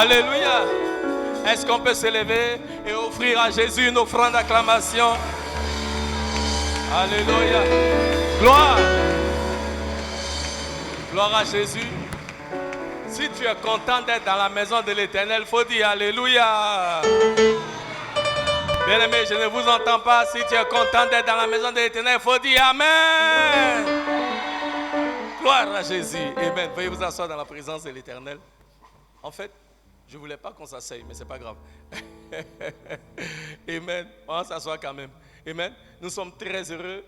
Alléluia. Est-ce qu'on peut se lever et offrir à Jésus une offrande d'acclamation? Alléluia. Gloire. Gloire à Jésus. Si tu es content d'être dans la maison de l'Éternel, il faut dire Alléluia. Bien-aimé, je ne vous entends pas. Si tu es content d'être dans la maison de l'Éternel, il faut dire Amen. Gloire à Jésus. Amen. Veuillez vous asseoir dans la présence de l'Éternel. En fait, je ne voulais pas qu'on s'asseye, mais ce n'est pas grave. Amen. On va s'asseoir quand même. Amen. Nous sommes très heureux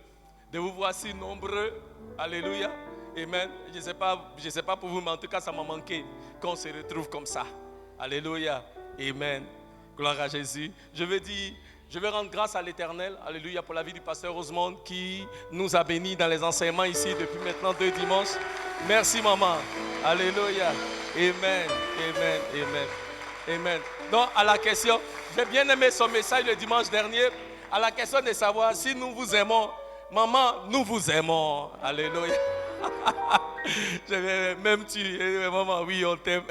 de vous voir si nombreux. Alléluia. Amen. Je ne sais pas pour vous, mais en tout cas, ça m'a manqué qu'on se retrouve comme ça. Alléluia. Amen. Gloire à Jésus. Je veux rendre grâce à l'Éternel. Alléluia, pour la vie du pasteur Rosemond qui nous a bénis dans les enseignements ici depuis maintenant 2 dimanches. Merci, maman. Alléluia. Amen, amen, amen, amen. Donc, à la question, j'ai bien aimé son message le dimanche dernier, à la question de savoir si nous vous aimons. Maman, nous vous aimons. Alléluia. Je vais même tuer. Maman, oui, on t'aime.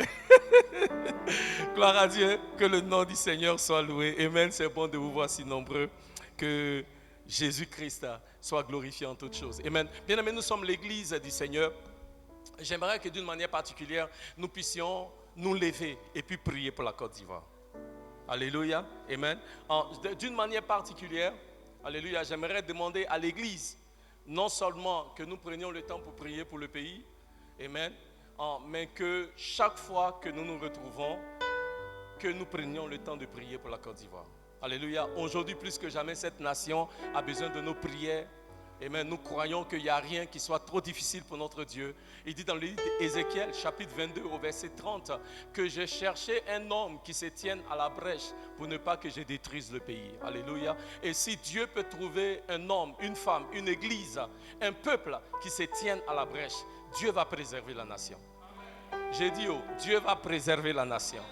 Gloire à Dieu, que le nom du Seigneur soit loué. Amen, c'est bon de vous voir si nombreux. Que Jésus-Christ soit glorifié en toutes choses. Amen. Bien aimé, nous sommes l'église du Seigneur. J'aimerais que d'une manière particulière, nous puissions nous lever et puis prier pour la Côte d'Ivoire. Alléluia. Amen. D'une manière particulière, alléluia, j'aimerais demander à l'église, non seulement que nous prenions le temps pour prier pour le pays, amen, mais que chaque fois que nous nous retrouvons, que nous prenions le temps de prier pour la Côte d'Ivoire. Alléluia. Aujourd'hui, plus que jamais, cette nation a besoin de nos prières. Amen. Nous croyons qu'il n'y a rien qui soit trop difficile pour notre Dieu. Il dit dans le livre d'Ézéchiel, chapitre 22, au verset 30, que j'ai cherché un homme qui se tienne à la brèche pour ne pas que je détruise le pays. Alléluia. Et si Dieu peut trouver un homme, une femme, une église, un peuple qui se tienne à la brèche, Dieu va préserver la nation. J'ai dit, Dieu va préserver la nation.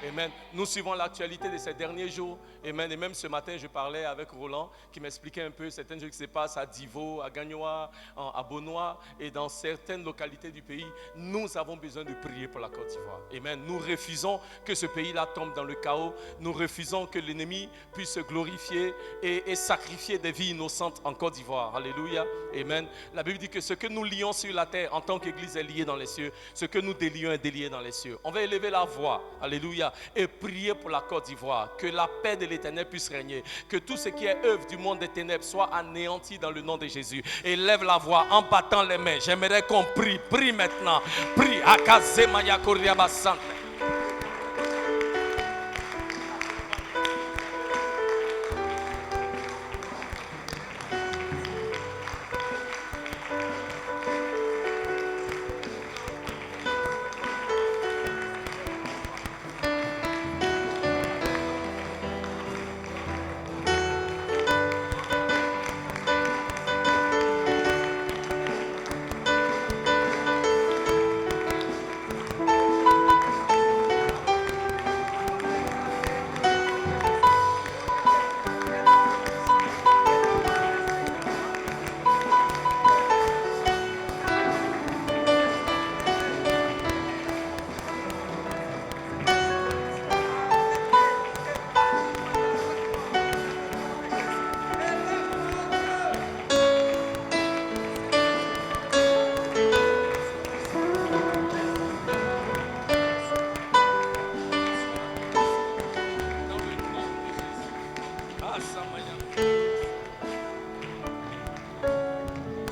Amen. Nous suivons l'actualité de ces derniers jours. Amen. Et même ce matin, je parlais avec Roland qui m'expliquait un peu certaines choses qui se passent à Divo, à Gagnoa, à Bonois et dans certaines localités du pays. Nous avons besoin de prier pour la Côte d'Ivoire. Amen. Nous refusons que ce pays-là tombe dans le chaos. Nous refusons que l'ennemi puisse se glorifier et sacrifier des vies innocentes en Côte d'Ivoire. Alléluia. Amen. La Bible dit que ce que nous lions sur la terre en tant qu'Église est lié dans les cieux. Ce que nous délions est délié dans les cieux. On va élever la voix. Alléluia. Et prier pour la Côte d'Ivoire, que la paix de l'Éternel puisse régner, que tout ce qui est œuvre du monde des ténèbres soit anéanti dans le nom de Jésus. Élève la voix en battant les mains. J'aimerais qu'on prie maintenant. Prie. Akazemaya Koriabasante.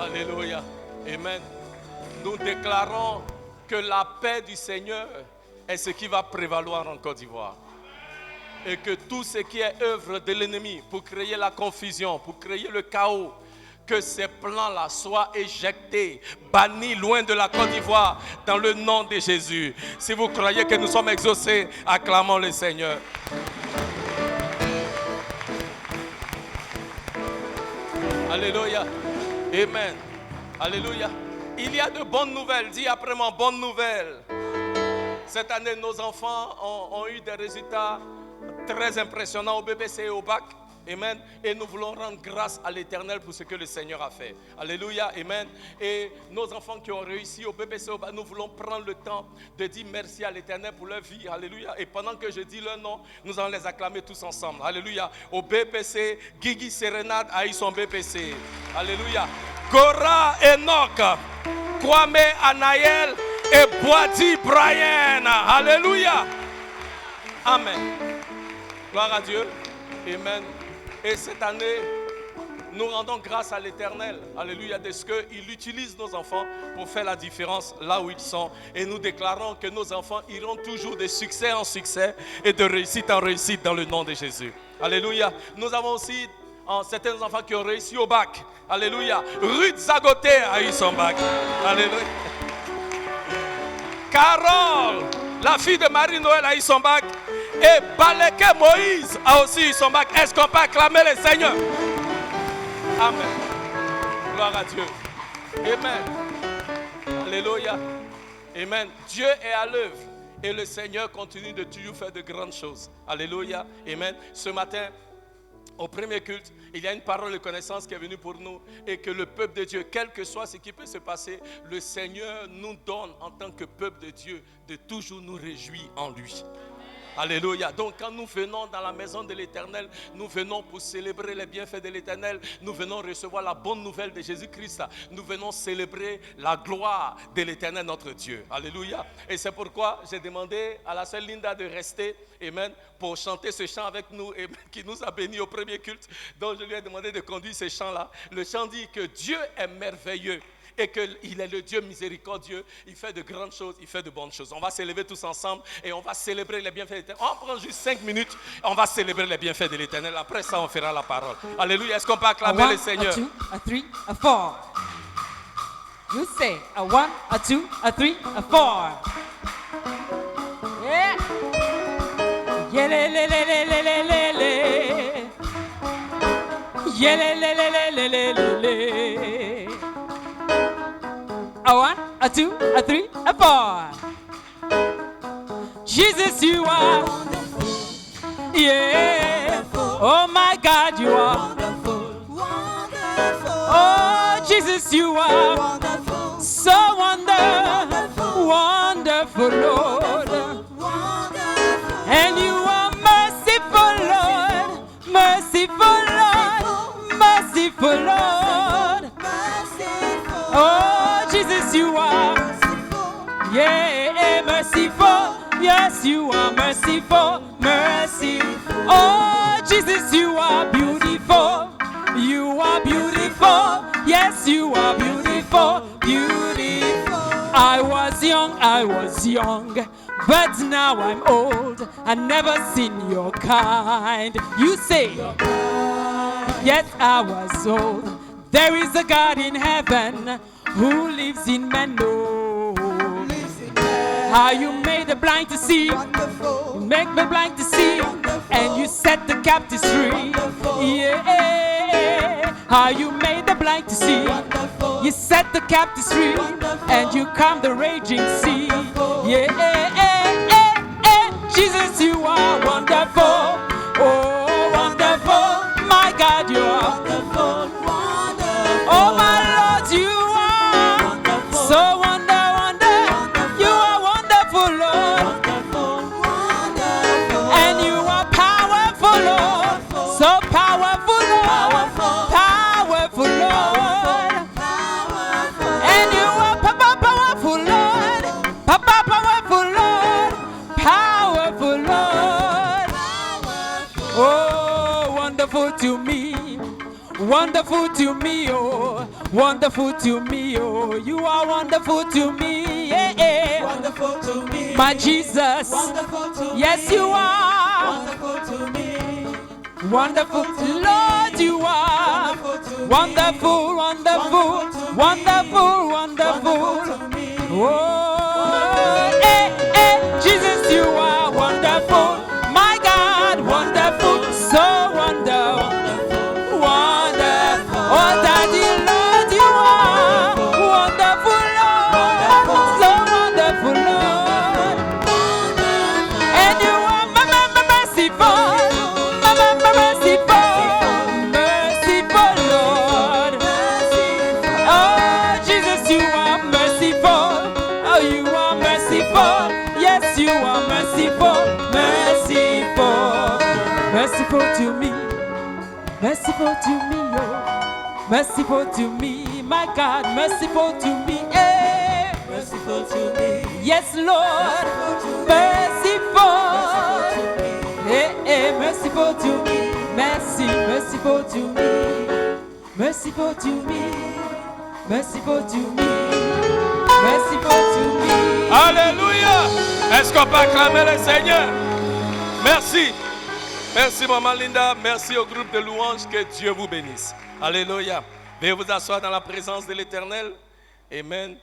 Alléluia. Amen. Nous déclarons que la paix du Seigneur est ce qui va prévaloir en Côte d'Ivoire. Et que tout ce qui est œuvre de l'ennemi pour créer la confusion, pour créer le chaos, que ces plans-là soient éjectés, bannis loin de la Côte d'Ivoire dans le nom de Jésus. Si vous croyez que nous sommes exaucés, acclamons le Seigneur. Alléluia. Amen. Alléluia. Il y a de bonnes nouvelles. Dis après moi, bonnes nouvelles. Cette année, nos enfants ont eu des résultats très impressionnants au BBC et au bac. Amen. Et nous voulons rendre grâce à l'Éternel pour ce que le Seigneur a fait. Alléluia. Amen. Et nos enfants qui ont réussi au BPC, nous voulons prendre le temps de dire merci à l'Éternel pour leur vie. Alléluia. Et pendant que je dis leur nom, nous allons les acclamer tous ensemble. Alléluia. Au BPC, Guigui Sérénade a eu son BPC. Alléluia. Gora Enoch, Kwame Anaël et Boadi Brian. Alléluia. Amen. Gloire à Dieu. Amen. Et cette année, nous rendons grâce à l'Éternel. Alléluia. De ce qu'il utilise nos enfants pour faire la différence là où ils sont. Et nous déclarons que nos enfants iront toujours de succès en succès et de réussite en réussite dans le nom de Jésus. Alléluia. Nous avons aussi certains enfants qui ont réussi au bac. Alléluia. Ruth Zagoté a eu son bac. Alléluia. Carole, la fille de Marie-Noël, a eu son bac. Et Baleke Moïse a aussi eu son bac. Est-ce qu'on peut acclamer le Seigneur? Amen. Gloire à Dieu. Amen. Alléluia. Amen. Dieu est à l'œuvre. Et le Seigneur continue de toujours faire de grandes choses. Alléluia. Amen. Ce matin, au premier culte, il y a une parole de connaissance qui est venue pour nous et que le peuple de Dieu, quel que soit ce qui peut se passer, le Seigneur nous donne en tant que peuple de Dieu de toujours nous réjouir en lui. Alléluia. Donc quand nous venons dans la maison de l'Éternel, nous venons pour célébrer les bienfaits de l'Éternel. Nous venons recevoir la bonne nouvelle de Jésus-Christ. Nous venons célébrer la gloire de l'Éternel notre Dieu. Alléluia. Et c'est pourquoi j'ai demandé à la sœur Linda de rester, amen, pour chanter ce chant avec nous, et qui nous a bénis au premier culte. Donc je lui ai demandé de conduire ce chant-là. Le chant dit que Dieu est merveilleux. Et qu'il est le Dieu miséricordieux, il fait de grandes choses, il fait de bonnes choses. On va s'élever tous ensemble et on va célébrer les bienfaits de l'Éternel. On prend juste 5 minutes, on va célébrer les bienfaits de l'Éternel. Après ça, on fera la parole. Alléluia. Est-ce qu'on peut acclamer le Seigneur? A 2, a 3, a 4. You say a 1, a 2, a 3, a 4. Yeah. Yeah, le, le, le, le, le, le, le. Yeah, le, le, le, le, le, le, le. A 1, a 2, a 3, a 4. Jesus, you are wonderful. Yeah. Wonderful. Oh my God, you are wonderful. Wonderful. Oh Jesus, you are wonderful. So wonderful. Wonderful, Lord. Wonderful. And you are merciful, Lord. Merciful, Lord. Merciful, Lord. Merciful. Oh Jesus, you are merciful. Yeah, merciful. Yes, you are merciful, mercy. Oh, Jesus, you are beautiful. You are beautiful. Yes, you are beautiful, beautiful. I was young, but now I'm old. I never seen your kind. You say, yes, I was old. There is a God in heaven who lives in men. How you made the blind to see, wonderful. You make the blind to see, wonderful. And you set the captives free. Wonderful. Yeah. How you made the blind to see, wonderful. You set the captives free, wonderful. And you calm the raging sea. Wonderful. Yeah. Jesus, you are wonderful. Oh, wonderful. My God, you are wonderful. Wonderful. Oh, my Lord, you are wonderful. So wonderful. So powerful, Lord, powerful, Lord, and you are powerful, Lord, powerful, Lord, powerful, Lord. Oh, wonderful to me, wonderful to me, oh, wonderful to me, oh, you are wonderful to me, yeah, wonderful to me, my Jesus, wonderful to me, yes, you are, wonderful to me. Wonderful, Lord, you are wonderful, wonderful, wonderful, wonderful. Oh, Jesus, you are wonderful. My God, wonderful, so wonderful, wonderful. Oh, Daddy, Lord, you are wonderful, Lord, so wonderful, Lord. And you are merciful. Merciful to me, merciful to me, oh. Merciful to me, my God, merciful to me, eh. Merciful to me. Yes, Lord, merciful. Eh, merciful to me, mercy, merciful to me, merciful to me, merciful to me, merciful to me. Alléluia. Est-ce qu'on peut acclamer le Seigneur? Merci. Merci, Maman Linda. Merci au groupe de louanges. Que Dieu vous bénisse. Alléluia. Veuillez vous asseoir dans la présence de l'Éternel. Amen.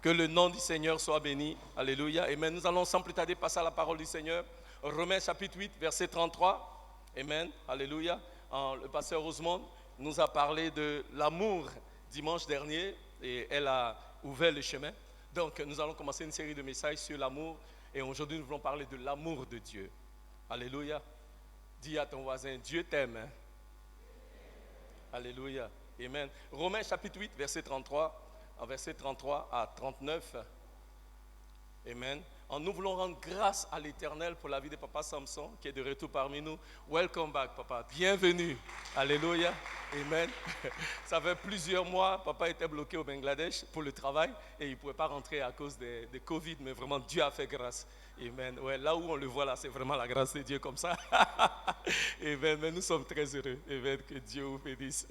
Que le nom du Seigneur soit béni. Alléluia. Amen. Nous allons sans plus tarder passer à la parole du Seigneur. Romains chapitre 8, verset 33. Amen. Alléluia. Le pasteur Rosemont nous a parlé de l'amour dimanche dernier et elle a ouvert le chemin. Donc, nous allons commencer une série de messages sur l'amour et aujourd'hui, nous voulons parler de l'amour de Dieu. Alléluia. Dis à ton voisin, Dieu t'aime. Hein? Alléluia. Amen. Romains chapitre 8, verset 33, en verset 33 à 39. Amen. Nous voulons rendre grâce à l'Éternel pour la vie de Papa Samson qui est de retour parmi nous. Welcome back, Papa. Bienvenue. Alléluia. Amen. Ça fait plusieurs mois, Papa était bloqué au Bangladesh pour le travail et il ne pouvait pas rentrer à cause de Covid, mais vraiment Dieu a fait grâce. Amen. Ouais, là où on le voit là, c'est vraiment la grâce de Dieu comme ça. Amen. Mais nous sommes très heureux. Amen. Que Dieu vous bénisse.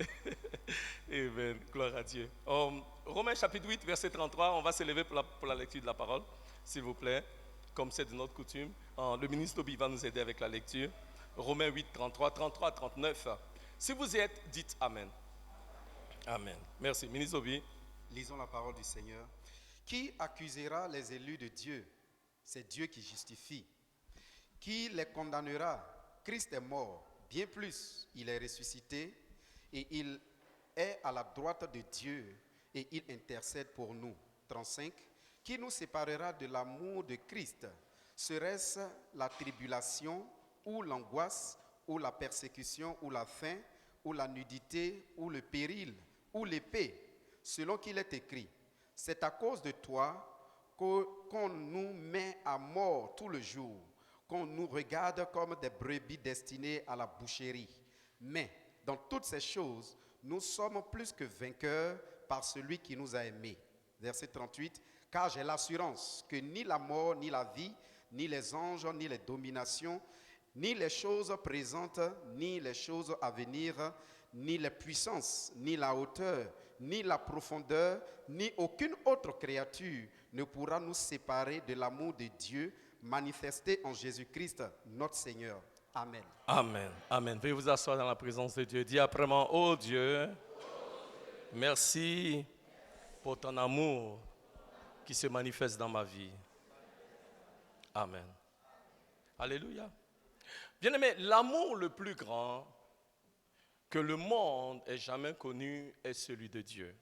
Amen. Gloire à Dieu. Romains chapitre 8, verset 33. On va se lever pour la lecture de la parole, s'il vous plaît, comme c'est de notre coutume. Le ministre Toby va nous aider avec la lecture. Romains 8, 33, 33 à 39. Si vous y êtes, dites Amen. Amen. Merci. Ministre Toby. Lisons la parole du Seigneur. Qui accusera les élus de Dieu? C'est Dieu qui justifie. Qui les condamnera? Christ est mort. Bien plus, il est ressuscité et il est à la droite de Dieu et il intercède pour nous. 35. Qui nous séparera de l'amour de Christ? Serait-ce la tribulation ou l'angoisse ou la persécution ou la faim ou la nudité ou le péril ou l'épée? Selon qu'il est écrit, c'est à cause de toi qu'on nous met à mort tout le jour, qu'on nous regarde comme des brebis destinées à la boucherie. Mais dans toutes ces choses, nous sommes plus que vainqueurs par celui qui nous a aimés. Verset 38. Car j'ai l'assurance que ni la mort, ni la vie, ni les anges, ni les dominations, ni les choses présentes, ni les choses à venir, ni les puissances, ni la hauteur, ni la profondeur, ni aucune autre créature ne pourra nous séparer de l'amour de Dieu manifesté en Jésus-Christ, notre Seigneur. Amen. Amen. Amen. Veuillez vous asseoir dans la présence de Dieu. Dis après moi, oh Dieu, merci pour ton amour qui se manifeste dans ma vie. Amen. Alléluia. Bien-aimé, l'amour le plus grand que le monde ait jamais connu est celui de Dieu.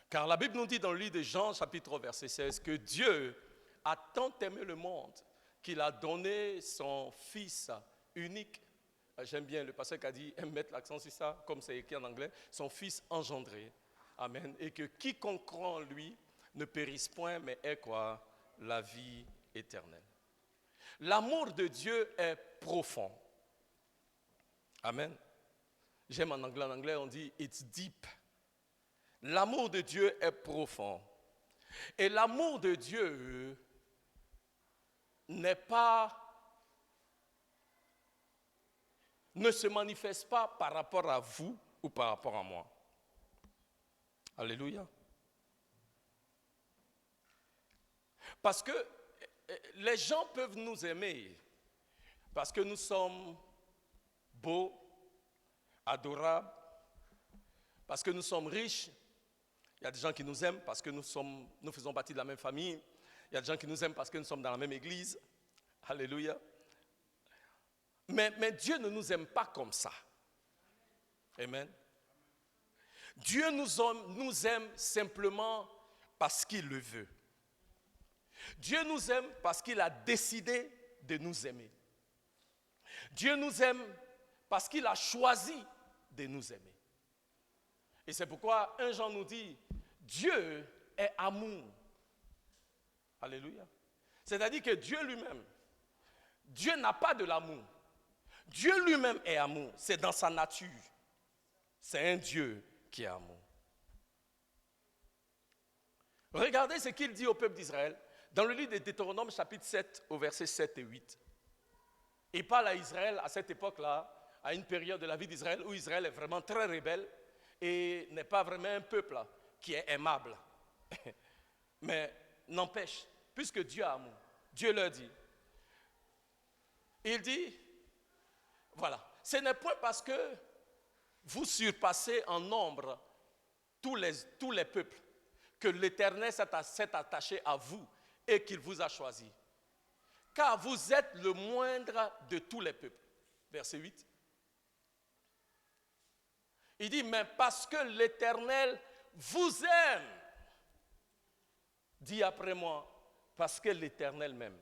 Car la Bible nous dit dans le livre de Jean, chapitre 3, verset 16, que Dieu a tant aimé le monde qu'il a donné son Fils unique. J'aime bien le pasteur qui a dit, aime mettre l'accent sur ça, comme c'est écrit en anglais, son Fils engendré. Amen. Et que quiconque croit en lui ne périsse point, mais ait quoi? La vie éternelle. L'amour de Dieu est profond. Amen. J'aime en anglais, on dit it's deep. L'amour de Dieu est profond. Et l'amour de Dieu ne se manifeste pas par rapport à vous ou par rapport à moi. Alléluia. Parce que les gens peuvent nous aimer parce que nous sommes beaux, adorables, parce que nous sommes riches. Il y a des gens qui nous aiment parce que nous faisons partie de la même famille. Il y a des gens qui nous aiment parce que nous sommes dans la même église. Alléluia. Mais Dieu ne nous aime pas comme ça. Amen. Dieu nous aime simplement parce qu'il le veut. Dieu nous aime parce qu'il a décidé de nous aimer. Dieu nous aime parce qu'il a choisi de nous aimer. Et c'est pourquoi 1 Jean nous dit, Dieu est amour. Alléluia. C'est-à-dire que Dieu lui-même, Dieu n'a pas de l'amour. Dieu lui-même est amour. C'est dans sa nature. C'est un Dieu qui est amour. Regardez ce qu'il dit au peuple d'Israël dans le livre de Deutéronome chapitre 7 au verset 7 et 8. Il parle à Israël à cette époque-là, à une période de la vie d'Israël où Israël est vraiment très rebelle et n'est pas vraiment un peuple qui est aimable. Mais n'empêche, puisque Dieu a amour, Dieu leur dit, il dit, voilà, ce n'est point parce que vous surpassez en nombre tous les peuples que l'Éternel s'est attaché à vous et qu'il vous a choisi. Car vous êtes le moindre de tous les peuples. Verset 8. Il dit, mais parce que l'Éternel vous aime, dis après moi, parce que l'Éternel m'aime.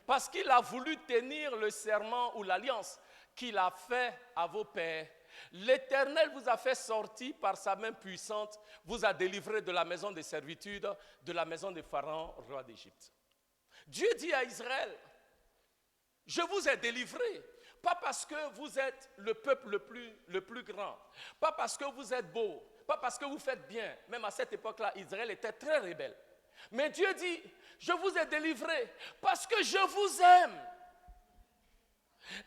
Parce qu'il a voulu tenir le serment ou l'alliance qu'il a fait à vos pères. L'Éternel vous a fait sortir par sa main puissante, vous a délivré de la maison de servitude, de la maison de Pharaon, roi d'Égypte. Dieu dit à Israël, je vous ai délivré, pas parce que vous êtes le peuple le plus grand, pas parce que vous êtes beau, pas parce que vous faites bien. Même à cette époque-là, Israël était très rebelle. Mais Dieu dit, je vous ai délivré parce que je vous aime.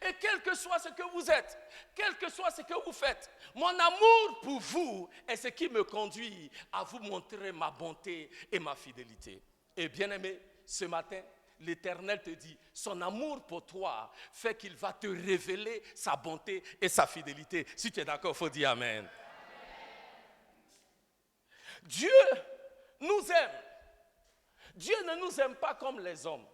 Et quel que soit ce que vous êtes, quel que soit ce que vous faites, mon amour pour vous est ce qui me conduit à vous montrer ma bonté et ma fidélité. Et bien-aimé, ce matin, l'Éternel te dit, son amour pour toi fait qu'il va te révéler sa bonté et sa fidélité. Si tu es d'accord, il faut dire Amen. Amen. Dieu nous aime. Dieu ne nous aime pas comme les hommes.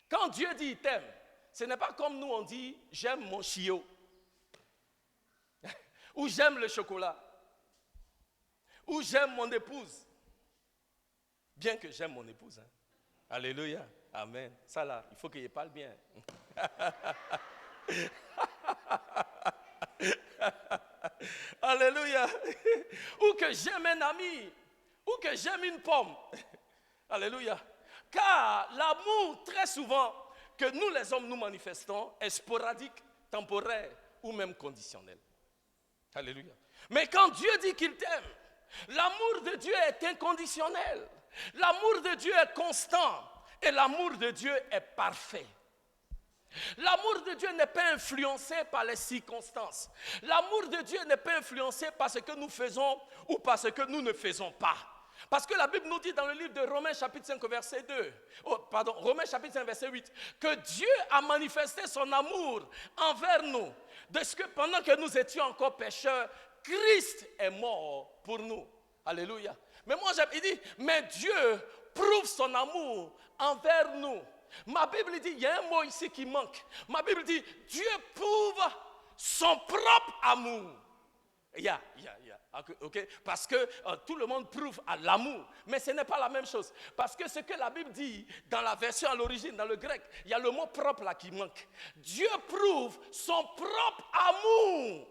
Quand Dieu dit il t'aime, ce n'est pas comme nous on dit j'aime mon chiot ou j'aime le chocolat ou j'aime mon épouse. Bien que j'aime mon épouse. Hein. Alléluia. Amen. Ça là, il faut qu'il parle bien. Alléluia. Ou que j'aime un ami. Ou que j'aime une pomme. Alléluia. Car l'amour, très souvent, que nous les hommes nous manifestons, est sporadique, temporaire ou même conditionnel. Alléluia. Mais quand Dieu dit qu'il t'aime, l'amour de Dieu est inconditionnel. L'amour de Dieu est constant. Et l'amour de Dieu est parfait. L'amour de Dieu n'est pas influencé par les circonstances. L'amour de Dieu n'est pas influencé par ce que nous faisons ou par ce que nous ne faisons pas. Parce que la Bible nous dit dans le livre de Romains chapitre 5 verset 2, Romains chapitre 5 verset 8, que Dieu a manifesté son amour envers nous, de ce que pendant que nous étions encore pécheurs, Christ est mort pour nous. Alléluia. Mais moi il dit, mais Dieu prouve son amour envers nous. Ma Bible dit, il y a un mot ici qui manque. Ma Bible dit, Dieu prouve son propre amour. Okay? Parce que tout le monde prouve à l'amour. Mais ce n'est pas la même chose. Parce que ce que la Bible dit, dans la version à l'origine, dans le grec, il y a le mot propre là qui manque. Dieu prouve son propre amour.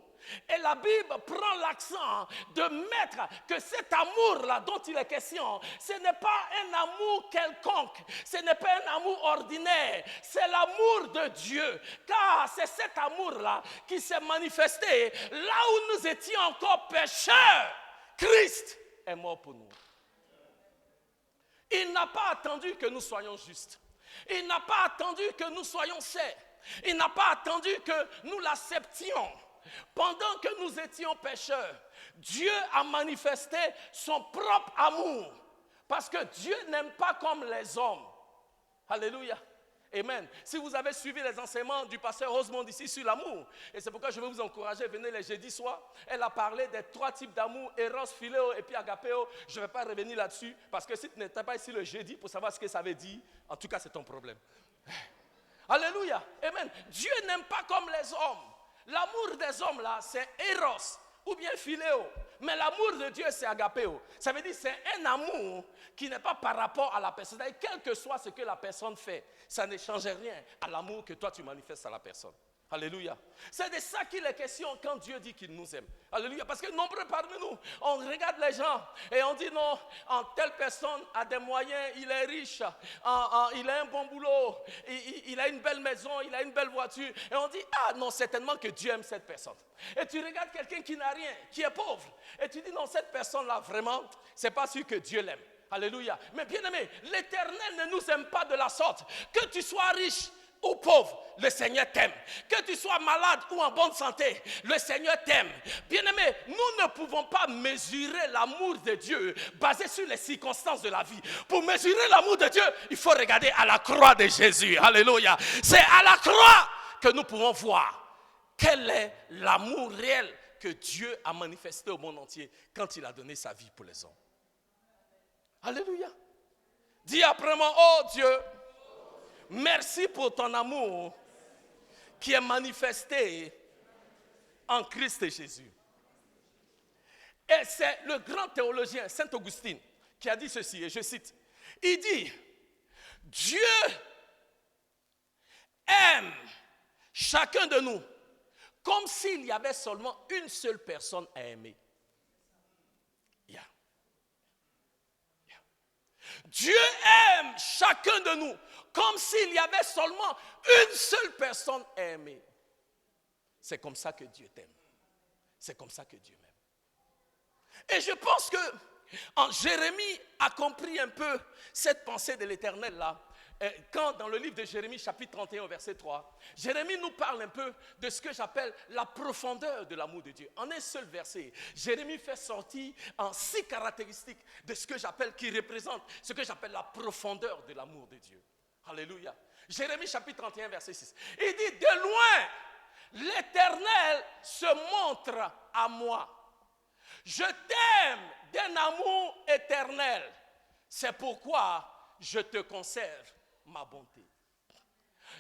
Et la Bible prend l'accent de mettre que cet amour-là dont il est question, ce n'est pas un amour quelconque, ce n'est pas un amour ordinaire, c'est l'amour de Dieu. Car c'est cet amour-là qui s'est manifesté là où nous étions encore pécheurs. Christ est mort pour nous. Il n'a pas attendu que nous soyons justes. Il n'a pas attendu que nous soyons saints. Il n'a pas attendu que nous l'acceptions. Pendant que nous étions pécheurs, Dieu a manifesté son propre amour. Parce que Dieu n'aime pas comme les hommes. Alléluia. Amen. Si vous avez suivi les enseignements du pasteur Rosemond ici sur l'amour, et c'est pourquoi je veux vous encourager, venez les jeudis soirs. Elle a parlé des 3 types d'amour, Eros, Philéo et puis Agapéo. Je ne vais pas revenir là-dessus, parce que si tu n'étais pas ici le jeudi pour savoir ce que ça veut dire, en tout cas c'est ton problème. Alléluia. Amen. Dieu n'aime pas comme les hommes. L'amour des hommes là, c'est Eros ou bien Philéo. Mais l'amour de Dieu, c'est Agapéo. Ça veut dire que c'est un amour qui n'est pas par rapport à la personne. Quel que soit ce que la personne fait, ça ne change rien à l'amour que toi tu manifestes à la personne. Alléluia. C'est de ça qu'il est question quand Dieu dit qu'il nous aime. Alléluia. Parce que nombreux parmi nous, on regarde les gens et on dit non, telle personne a des moyens, il est riche, il a un bon boulot, il a une belle maison, il a une belle voiture. Et on dit, ah non, certainement que Dieu aime cette personne. Et tu regardes quelqu'un qui n'a rien, qui est pauvre, et tu dis non, cette personne-là, vraiment, c'est pas sûr que Dieu l'aime. Alléluia. Mais bien aimé, l'Éternel ne nous aime pas de la sorte. Que tu sois riche ou pauvre, le Seigneur t'aime. Que tu sois malade ou en bonne santé, le Seigneur t'aime. Bien-aimé, nous ne pouvons pas mesurer l'amour de Dieu basé sur les circonstances de la vie. Pour mesurer l'amour de Dieu, il faut regarder à la croix de Jésus. Alléluia. C'est à la croix que nous pouvons voir quel est l'amour réel que Dieu a manifesté au monde entier quand il a donné sa vie pour les hommes. Alléluia. Dis après moi, oh Dieu, merci pour ton amour qui est manifesté en Christ Jésus. Et c'est le grand théologien Saint Augustin qui a dit ceci, et je cite, il dit, Dieu aime chacun de nous comme s'il y avait seulement une seule personne à aimer. Dieu aime chacun de nous comme s'il y avait seulement une seule personne à aimer. C'est comme ça que Dieu t'aime. C'est comme ça que Dieu m'aime. Et je pense que Jérémie a compris un peu cette pensée de l'Éternel là. Quand dans le livre de Jérémie chapitre 31 verset 3, Jérémie nous parle un peu de ce que j'appelle la profondeur de l'amour de Dieu. En un seul verset, Jérémie fait sortir en 6 caractéristiques de ce que j'appelle, qui représente ce que j'appelle la profondeur de l'amour de Dieu. Alléluia. Jérémie chapitre 31 verset 6. Il dit, de loin, l'Éternel se montre à moi. Je t'aime d'un amour éternel. C'est pourquoi je te conserve ma bonté.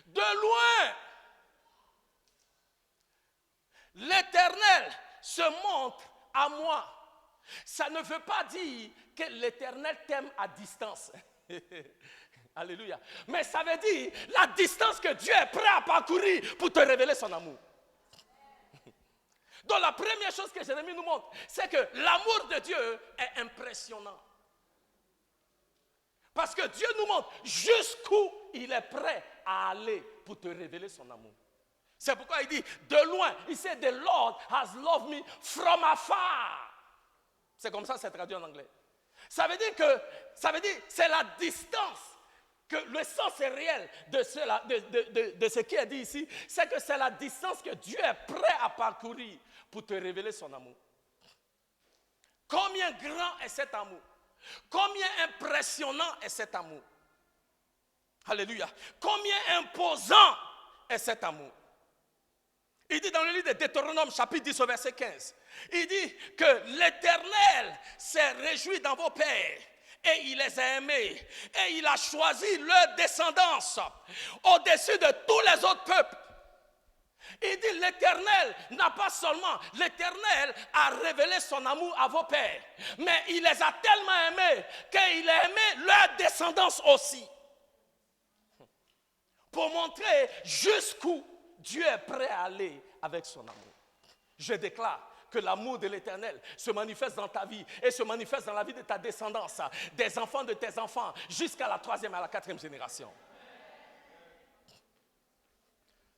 De loin, l'Éternel se montre à moi. Ça ne veut pas dire que l'Éternel t'aime à distance. Alléluia. Mais ça veut dire la distance que Dieu est prêt à parcourir pour te révéler son amour. Donc la première chose que Jérémie nous montre, c'est que l'amour de Dieu est impressionnant. Parce que Dieu nous montre jusqu'où il est prêt à aller pour te révéler son amour. C'est pourquoi il dit, de loin, il dit, the Lord has loved me from afar. C'est comme ça c'est traduit en anglais. Ça veut dire que, c'est la distance, que le sens est réel de ce qui est dit ici, c'est que c'est la distance que Dieu est prêt à parcourir pour te révéler son amour. Combien grand est cet amour? Combien impressionnant est cet amour? Alléluia. Combien imposant est cet amour? Il dit dans le livre de Deutéronome, chapitre 10, au verset 15, il dit que l'Éternel s'est réjoui dans vos pères et il les a aimés et il a choisi leur descendance au-dessus de tous les autres peuples. Il dit l'Éternel n'a pas seulement, l'Éternel a révélé son amour à vos pères, mais il les a tellement aimés qu'il a aimé leur descendance aussi. Pour montrer jusqu'où Dieu est prêt à aller avec son amour. Je déclare que l'amour de l'Éternel se manifeste dans ta vie et se manifeste dans la vie de ta descendance, des enfants de tes enfants, jusqu'à la 3e et à la 4e génération.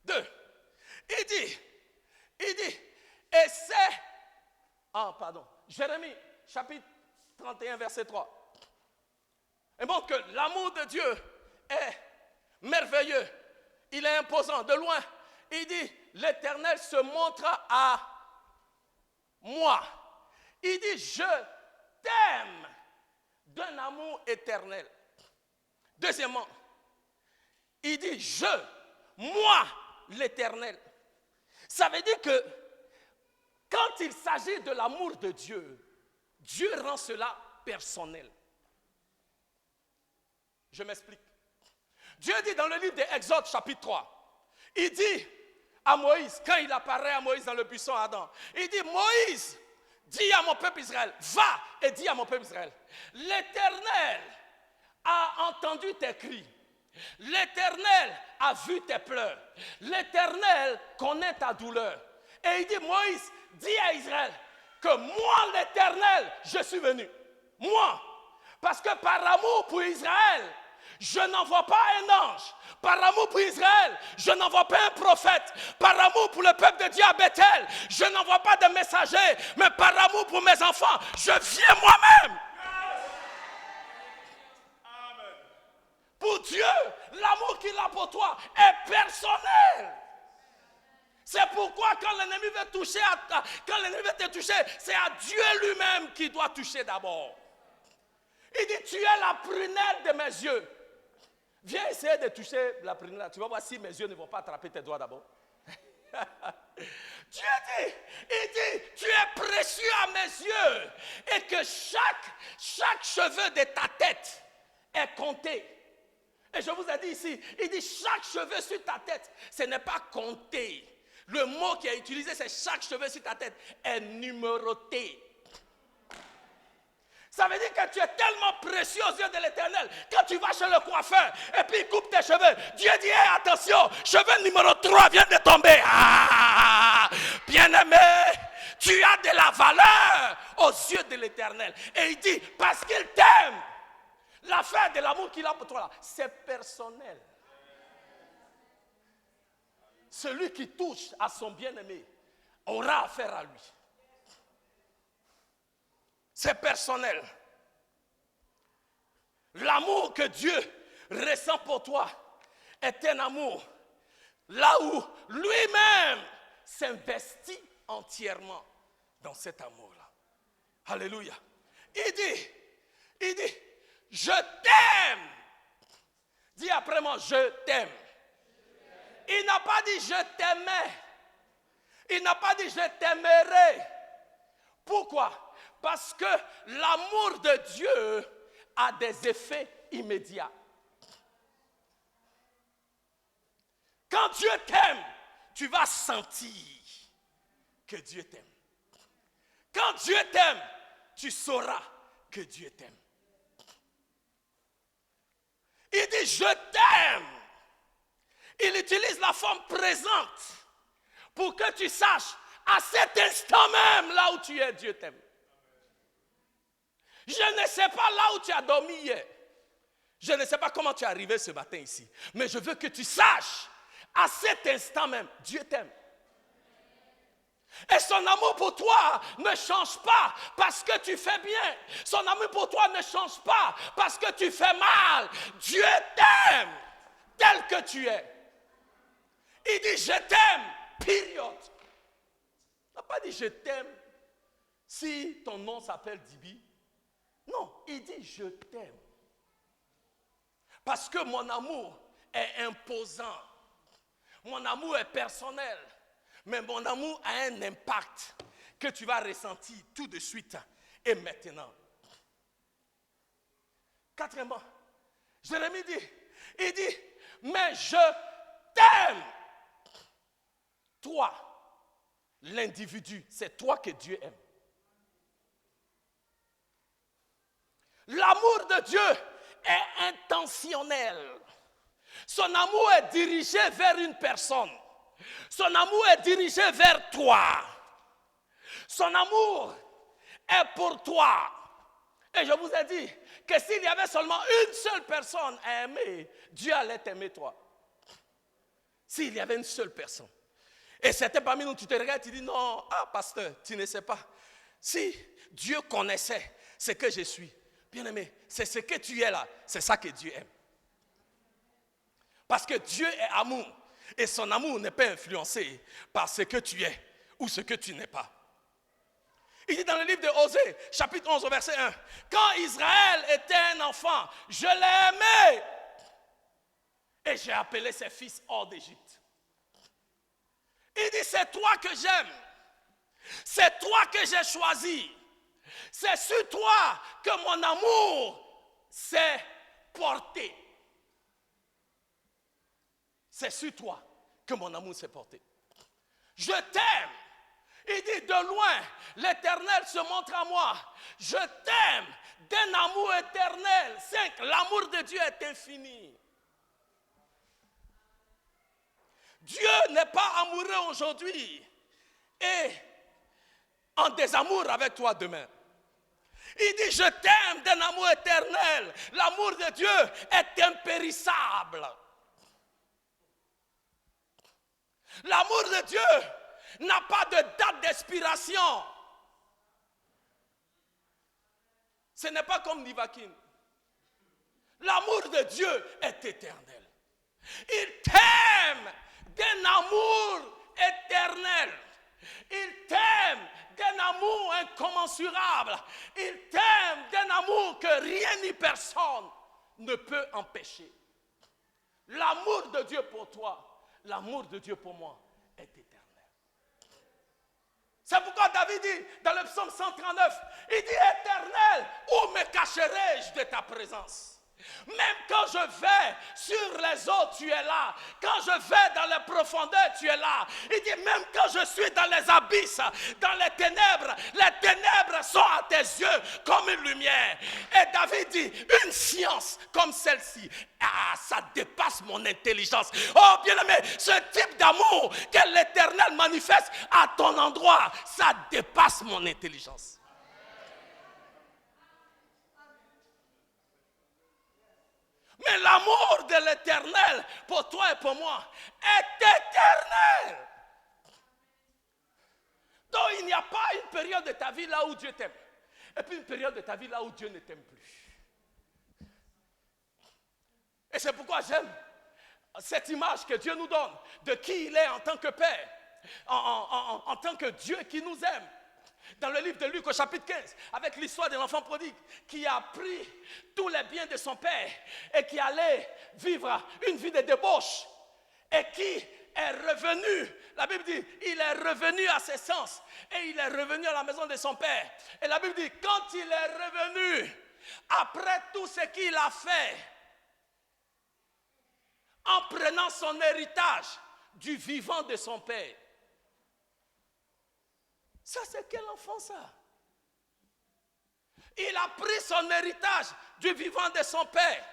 2. Il dit, et c'est, Jérémie, chapitre 31, verset 3. Il montre que l'amour de Dieu est merveilleux, il est imposant. De loin, il dit, l'Éternel se montra à moi. Il dit, je t'aime d'un amour éternel. Deuxièmement, il dit, moi, l'Éternel. Ça veut dire que quand il s'agit de l'amour de Dieu, Dieu rend cela personnel. Je m'explique. Dieu dit dans le livre d'Exode chapitre 3, il dit à Moïse, quand il apparaît à Moïse dans le buisson Adam, il dit, Moïse, dis à mon peuple Israël, va et dis à mon peuple Israël, l'Éternel a entendu tes cris L'Éternel a vu tes pleurs. L'Éternel connaît ta douleur. Et il dit, Moïse, dis à Israël que moi, l'Éternel, je suis venu. Moi. Parce que par amour pour Israël, je n'envoie pas un ange. Par amour pour Israël, je n'envoie pas un prophète. Par amour pour le peuple de Dieu à Bethel, je n'envoie pas de messager. Mais par amour pour mes enfants, je viens moi-même. Amen. Pour Dieu, l'amour qu'il a pour toi est personnel. C'est pourquoi quand l'ennemi veut te toucher, c'est à Dieu lui-même qui doit toucher d'abord. Il dit, tu es la prunelle de mes yeux. Viens essayer de toucher la prunelle. Tu vas voir si mes yeux ne vont pas attraper tes doigts d'abord. Dieu dit, il dit, tu es précieux à mes yeux. Et que chaque cheveu de ta tête est compté. Et je vous ai dit ici, il dit, chaque cheveu sur ta tête, ce n'est pas compté. Le mot qui est utilisé, c'est chaque cheveu sur ta tête est numéroté. Ça veut dire que tu es tellement précieux aux yeux de l'Éternel. Quand tu vas chez le coiffeur et puis il coupe tes cheveux, Dieu dit, hey, attention, cheveu numéro 3 vient de tomber. Ah, bien-aimé, tu as de la valeur aux yeux de l'Éternel. Et il dit, parce qu'il t'aime, l'affaire de l'amour qu'il a pour toi, c'est personnel. Celui qui touche à son bien-aimé aura affaire à lui. C'est personnel. L'amour que Dieu ressent pour toi est un amour là où lui-même s'investit entièrement dans cet amour-là. Alléluia. Il dit, je t'aime. Dis après moi, je t'aime. Il n'a pas dit je t'aimais. Il n'a pas dit je t'aimerai. Pourquoi? Parce que l'amour de Dieu a des effets immédiats. Quand Dieu t'aime, tu vas sentir que Dieu t'aime. Quand Dieu t'aime, tu sauras que Dieu t'aime. Il dit je t'aime. Il utilise la forme présente pour que tu saches à cet instant même là où tu es, Dieu t'aime. Je ne sais pas là où tu as dormi hier. Je ne sais pas comment tu es arrivé ce matin ici. Mais je veux que tu saches, à cet instant même, Dieu t'aime. Et son amour pour toi ne change pas parce que tu fais bien. Son amour pour toi ne change pas parce que tu fais mal. Dieu t'aime tel que tu es. Il dit je t'aime, période. Il n'a pas dit je t'aime si ton nom s'appelle Dibi. Non, il dit je t'aime. Parce que mon amour est imposant. Mon amour est personnel. Mais mon amour a un impact que tu vas ressentir tout de suite et maintenant. Quatrièmement, Jérémie dit, il dit, mais je t'aime. Toi, l'individu, c'est toi que Dieu aime. L'amour de Dieu est intentionnel. Son amour est dirigé vers une personne. Son amour est dirigé vers toi. Son amour est pour toi. Et je vous ai dit que s'il y avait seulement une seule personne à aimer, Dieu allait t'aimer toi. S'il y avait une seule personne. Et c'était parmi nous, tu te regardes, tu dis non, pasteur, tu ne sais pas. Si Dieu connaissait ce que je suis, bien-aimé, c'est ce que tu es là, c'est ça que Dieu aime. Parce que Dieu est amour. Et son amour n'est pas influencé par ce que tu es ou ce que tu n'es pas. Il dit dans le livre de Osée, chapitre 11, verset 1, quand Israël était un enfant, je l'ai aimé et j'ai appelé ses fils hors d'Égypte. Il dit, c'est toi que j'aime, c'est toi que j'ai choisi, c'est sur toi que mon amour s'est porté. C'est sur toi que mon amour s'est porté. Je t'aime. Il dit de loin, l'Éternel se montre à moi. Je t'aime d'un amour éternel. 5. L'amour de Dieu est infini. n'est pas amoureux aujourd'hui et en désamour avec toi demain. Il dit, je t'aime d'un amour éternel. L'amour de Dieu est impérissable. L'amour de Dieu n'a pas de date d'expiration. Ce n'est pas comme Nivakin. L'amour de Dieu est éternel. Il t'aime d'un amour éternel. Il t'aime d'un amour incommensurable. Il t'aime d'un amour que rien ni personne ne peut empêcher. L'amour de Dieu pour toi, l'amour de Dieu pour moi est éternel. C'est pourquoi David dit dans le psaume 139, il dit, éternel, où me cacherai-je de ta présence? Même quand je vais sur les eaux, tu es là. Quand je vais dans les profondeurs, tu es là. Il dit, même quand je suis dans les abysses, dans les ténèbres sont à tes yeux comme une lumière. Et David dit, une science comme celle-ci, ça dépasse mon intelligence. Oh bien-aimé, ce type d'amour que l'Éternel manifeste à ton endroit, ça dépasse mon intelligence. Mais l'amour de l'Éternel pour toi et pour moi est éternel. Donc il n'y a pas une période de ta vie là où Dieu t'aime. Et puis une période de ta vie là où Dieu ne t'aime plus. Et c'est pourquoi j'aime cette image que Dieu nous donne de qui il est en tant que Père, en tant que Dieu qui nous aime. Dans le livre de Luc au chapitre 15, avec l'histoire de l'enfant prodigue qui a pris tous les biens de son père et qui allait vivre une vie de débauche et qui est revenu, la Bible dit, il est revenu à ses sens et il est revenu à la maison de son père. Et la Bible dit, quand il est revenu, après tout ce qu'il a fait, en prenant son héritage du vivant de son père. Ça, c'est quel enfant, ça? Il a pris son héritage du vivant de son père.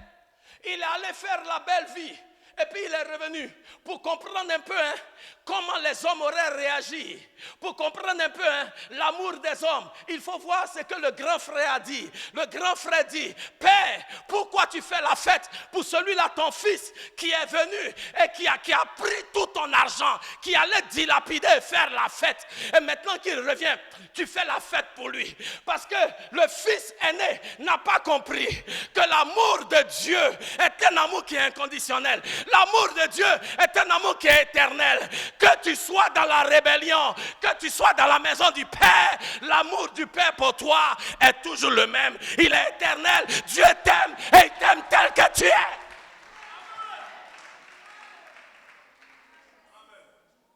Il est allé faire la belle vie. Et puis il est revenu pour comprendre un peu comment les hommes auraient réagi. Pour comprendre un peu l'amour des hommes. Il faut voir ce que le grand frère a dit. Le grand frère dit, Père, pourquoi tu fais la fête pour celui-là, ton fils, qui est venu et qui a pris tout ton argent, qui allait dilapider et faire la fête. Et maintenant qu'il revient, tu fais la fête pour lui. Parce que le fils aîné n'a pas compris que l'amour de Dieu est un amour qui est inconditionnel. L'amour de Dieu est un amour qui est éternel. Que tu sois dans la rébellion, que tu sois dans la maison du Père, l'amour du Père pour toi est toujours le même. Il est éternel. Dieu t'aime et il t'aime tel que tu es.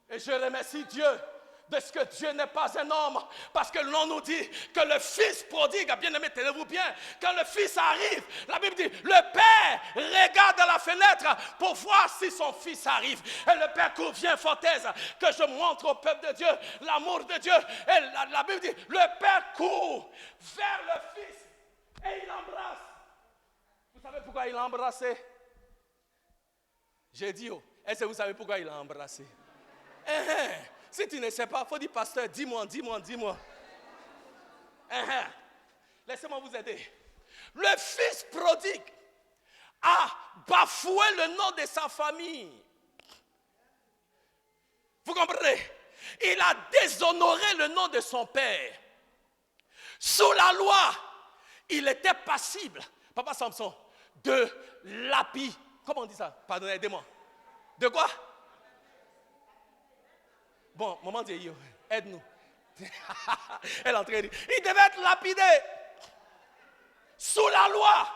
Et je remercie Dieu de ce que Dieu n'est pas un homme. Parce que l'on nous dit que le fils prodigue, bien aimé, tenez-vous bien, quand le fils arrive, la Bible dit, le père regarde à la fenêtre pour voir si son fils arrive. Et le père court, viens Fortez, que je montre au peuple de Dieu l'amour de Dieu. Et la Bible dit, le père court vers le fils et il l'embrasse. Vous savez pourquoi il l'a embrassé? J'ai dit, est-ce que vous savez pourquoi il l'a embrassé? Si tu ne sais pas, il faut dire, pasteur, dis-moi. Laissez-moi vous aider. Le fils prodigue a bafoué le nom de sa famille. Vous comprenez? Il a déshonoré le nom de son père. Sous la loi, il était passible, Papa Samson, de lapide. Comment on dit ça? Pardon, aidez-moi. De quoi? Bon, maman dit, aide-nous. Elle est en train de dire, il devait être lapidé. Sous la loi,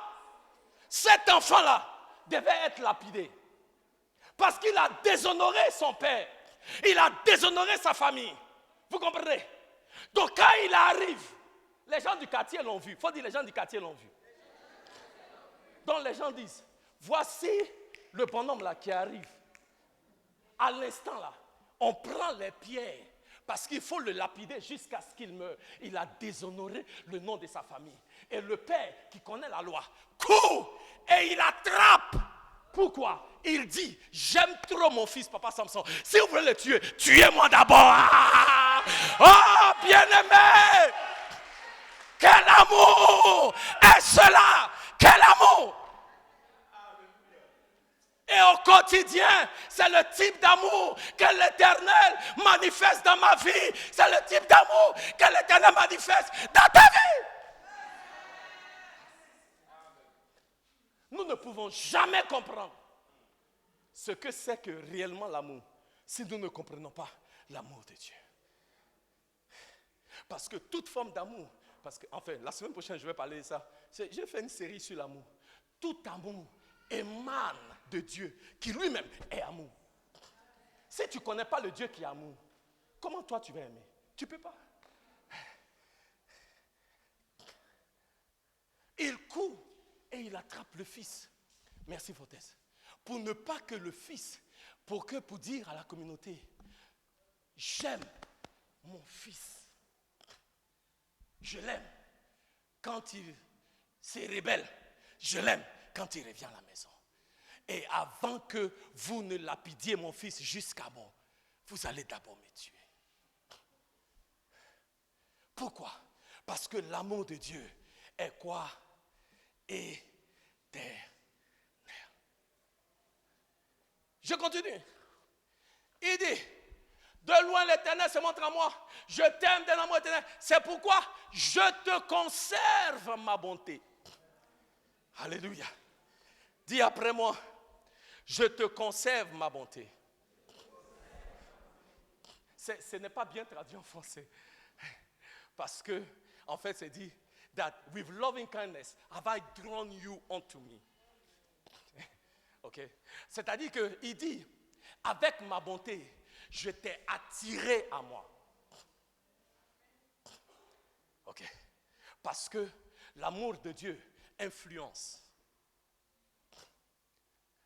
cet enfant-là devait être lapidé. Parce qu'il a déshonoré son père. Il a déshonoré sa famille. Vous comprenez? Donc quand il arrive, les gens du quartier l'ont vu. Il faut dire les gens du quartier l'ont vu. Donc les gens disent, voici le bonhomme là qui arrive. À l'instant là, on prend les pierres parce qu'il faut le lapider jusqu'à ce qu'il meure. Il a déshonoré le nom de sa famille. Et le père qui connaît la loi court et il attrape. Pourquoi? il dit, j'aime trop mon fils, papa Samson. Si vous voulez le tuer, tuez-moi d'abord. Ah! Oh, bien-aimé! Quel amour est cela? Quel amour! Et au quotidien, c'est le type d'amour que l'Éternel manifeste dans ma vie. C'est le type d'amour que l'Éternel manifeste dans ta vie. Nous ne pouvons jamais comprendre ce que c'est que réellement l'amour si nous ne comprenons pas l'amour de Dieu. Parce que toute forme d'amour, parce que, enfin, la semaine prochaine, je vais parler de ça. J'ai fait une série sur l'amour. Tout amour émane de Dieu, qui lui-même est amour. Si tu ne connais pas le Dieu qui est amour, comment toi tu vas aimer? Tu ne peux pas. Il court et il attrape le fils. Merci, Fortesse. Pour ne pas que le fils, pour dire à la communauté, j'aime mon fils. Je l'aime quand il se rebelle. Je l'aime quand il revient à la maison. Et avant que vous ne lapidiez mon fils jusqu'à mort, vous allez d'abord me tuer. Pourquoi? Parce que l'amour de Dieu est quoi? Éternel. Je continue. Il dit, de loin l'Éternel se montre à moi. Je t'aime d'un amour éternel. C'est pourquoi je te conserve ma bonté. Alléluia. Dis après moi, je te conserve ma bonté. Ce n'est pas bien traduit en français. Parce que, en fait, c'est dit, that with loving kindness have I drawn you unto me. Ok? C'est-à-dire qu'il dit, avec ma bonté, je t'ai attiré à moi. Ok? Parce que l'amour de Dieu influence.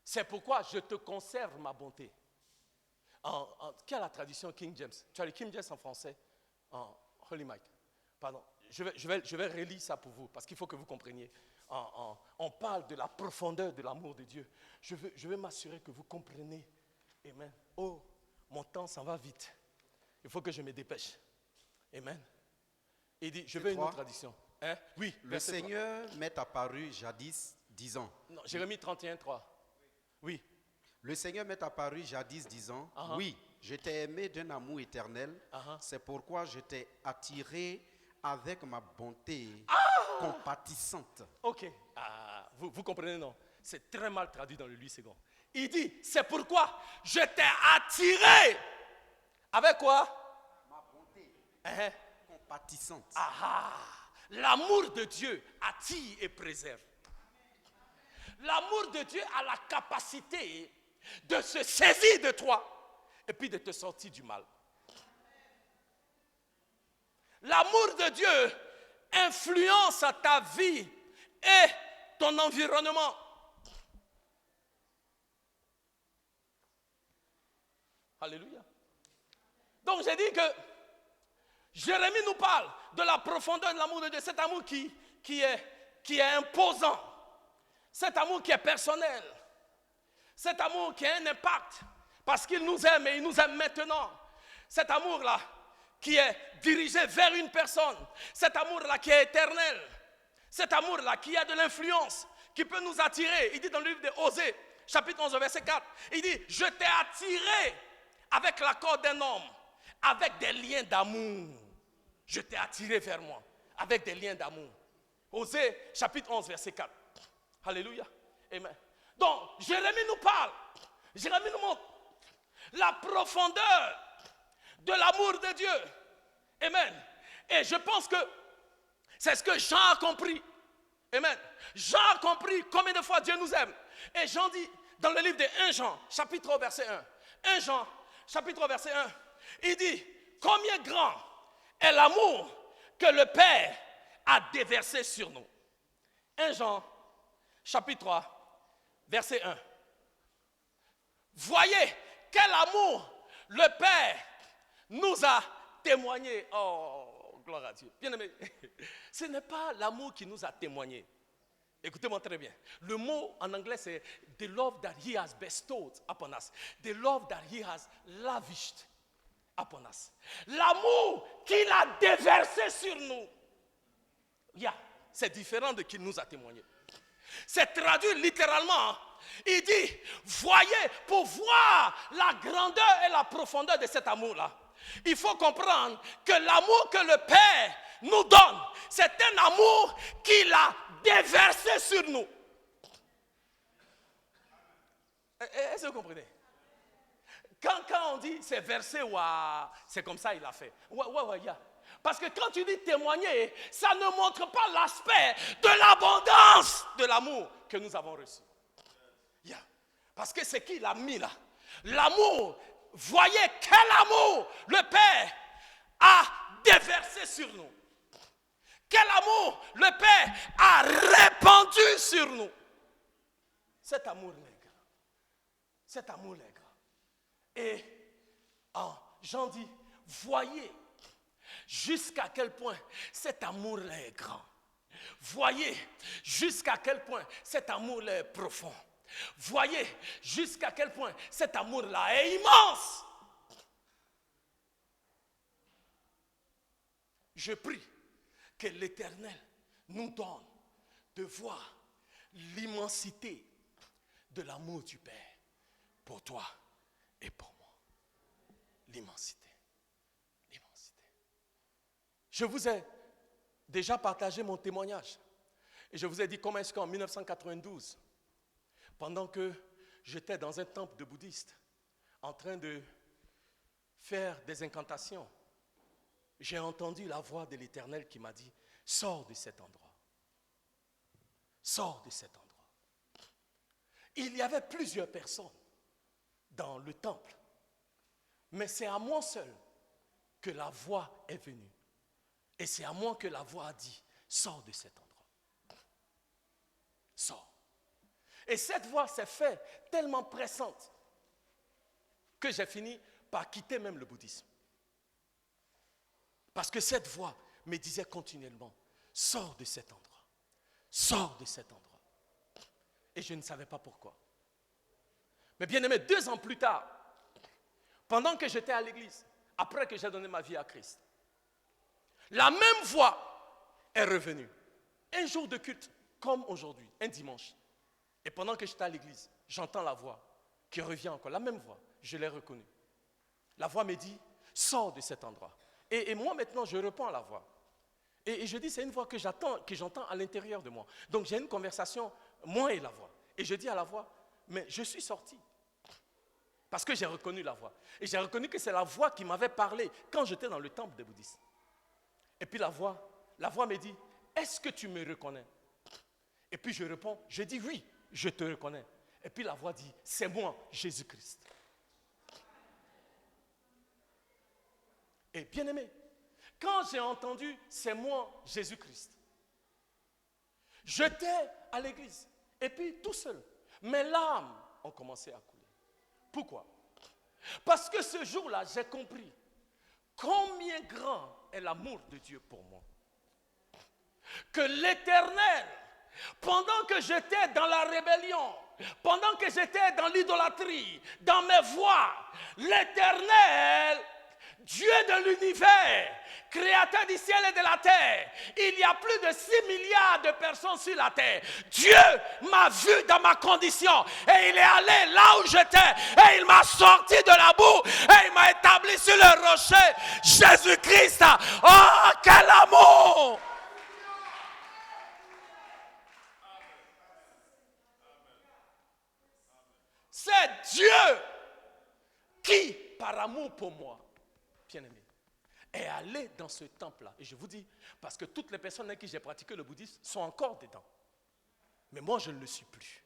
C'est pourquoi je te conserve ma bonté. Quelle est la traduction King James? Tu as le King James en français? En Holy Mike. Pardon. Je vais relire ça pour vous, parce qu'il faut que vous compreniez. On parle de la profondeur de l'amour de Dieu. Je veux m'assurer que vous comprenez. Amen. Oh, mon temps s'en va vite. Il faut que je me dépêche. Amen. Il dit, je veux une autre traduction. Hein? Oui. Le Seigneur m'est apparu jadis disant. Non, Jérémie 31, 3. Oui. Le Seigneur m'est apparu jadis disant, oui, je t'ai aimé d'un amour éternel. C'est pourquoi je t'ai attiré avec ma bonté compatissante. Ok. Vous comprenez, non? C'est très mal traduit dans le 8 secondes. Il dit, c'est pourquoi je t'ai attiré. Avec quoi? Ma bonté compatissante. L'amour de Dieu attire et préserve. L'amour de Dieu a la capacité de se saisir de toi et puis de te sortir du mal. L'amour de Dieu influence ta vie et ton environnement. Alléluia. Donc j'ai dit que Jérémie nous parle de la profondeur de l'amour de Dieu, cet amour qui est imposant, cet amour qui est personnel, cet amour qui a un impact parce qu'il nous aime et il nous aime maintenant. Cet amour-là qui est dirigé vers une personne, cet amour-là qui est éternel, cet amour-là qui a de l'influence, qui peut nous attirer. Il dit dans le livre de Osée, chapitre 11, verset 4, il dit, je t'ai attiré avec l'accord d'un homme, avec des liens d'amour. Je t'ai attiré vers moi, avec des liens d'amour. Osée, chapitre 11, verset 4. Alléluia. Amen. Donc, Jérémie nous parle, Jérémie nous montre la profondeur de l'amour de Dieu. Amen. Et je pense que c'est ce que Jean a compris. Amen. Jean a compris combien de fois Dieu nous aime. Et Jean dit, dans le livre de 1 Jean, chapitre 3, verset 1. 1 Jean, chapitre 3, verset 1. Il dit, combien grand est l'amour que le Père a déversé sur nous. 1 Jean, chapitre 3, verset 1. Voyez quel amour le Père nous a témoigné. Oh, gloire à Dieu. Bien aimé, ce n'est pas l'amour qui nous a témoigné. Écoutez-moi très bien. Le mot en anglais c'est the love that he has bestowed upon us. The love that he has lavished upon us. L'amour qu'il a déversé sur nous. Yeah. C'est différent de qu'il nous a témoigné. C'est traduit littéralement. Il dit, voyez, pour voir la grandeur et la profondeur de cet amour-là, il faut comprendre que l'amour que le Père nous donne, c'est un amour qu'il a déversé sur nous. Est-ce que vous comprenez? Quand on dit c'est versé, c'est comme ça il a fait. Yeah. Parce que quand tu dis témoigner, ça ne montre pas l'aspect de l'abondance de l'amour que nous avons reçu. Yeah. Parce que c'est qu'il a mis là. L'amour, voyez quel amour le Père a déversé sur nous. Quel amour le Père a répandu sur nous. Cet amour est grand. Cet amour est grand. Et Jean dit, voyez jusqu'à quel point cet amour est grand. Voyez jusqu'à quel point cet amour est profond. Voyez jusqu'à quel point cet amour-là est immense. Je prie que l'Éternel nous donne de voir l'immensité de l'amour du Père pour toi et pour moi. L'immensité. L'immensité. Je vous ai déjà partagé mon témoignage. Et je vous ai dit comment est-ce qu'en 1992, pendant que j'étais dans un temple de bouddhistes, en train de faire des incantations, j'ai entendu la voix de l'Éternel qui m'a dit, sors de cet endroit. Sors de cet endroit. Il y avait plusieurs personnes dans le temple, mais c'est à moi seul que la voix est venue. Et c'est à moi que la voix a dit, sors de cet endroit. Sors. Et cette voix s'est faite tellement pressante que j'ai fini par quitter même le bouddhisme. Parce que cette voix me disait continuellement, sors de cet endroit, sors de cet endroit. Et je ne savais pas pourquoi. Mais bien aimé, 2 ans plus tard, pendant que j'étais à l'église, après que j'ai donné ma vie à Christ, la même voix est revenue. Un jour de culte, comme aujourd'hui, un dimanche. Et pendant que j'étais à l'église, j'entends la voix qui revient encore, la même voix, je l'ai reconnue. La voix me dit, sors de cet endroit. Et moi maintenant, je réponds à la voix. Et je dis, c'est une voix que j'entends à l'intérieur de moi. Donc j'ai une conversation, moi et la voix. Et je dis à la voix, mais je suis sorti. Parce que j'ai reconnu la voix. Et j'ai reconnu que c'est la voix qui m'avait parlé quand j'étais dans le temple des bouddhistes. Et puis la voix me dit, est-ce que tu me reconnais? Et puis je réponds, je dis oui, je te reconnais. Et puis la voix dit, c'est moi, Jésus-Christ. Et bien aimé, quand j'ai entendu, c'est moi, Jésus-Christ, j'étais à l'église. Et puis tout seul, mes larmes ont commencé à couler. Pourquoi? Parce que ce jour-là, j'ai compris combien grand est l'amour de Dieu pour moi. Que l'Éternel, pendant que j'étais dans la rébellion, pendant que j'étais dans l'idolâtrie, dans mes voies, l'Éternel, Dieu de l'univers, créateur du ciel et de la terre, il y a plus de 6 milliards de personnes sur la terre. Dieu m'a vu dans ma condition et il est allé là où j'étais et il m'a sorti de la boue et il m'a établi sur le rocher. Jésus-Christ, oh quel amour! C'est Dieu qui, par amour pour moi, bien-aimé, est allé dans ce temple-là. Et je vous dis, parce que toutes les personnes avec qui j'ai pratiqué le bouddhisme sont encore dedans. Mais moi, je ne le suis plus.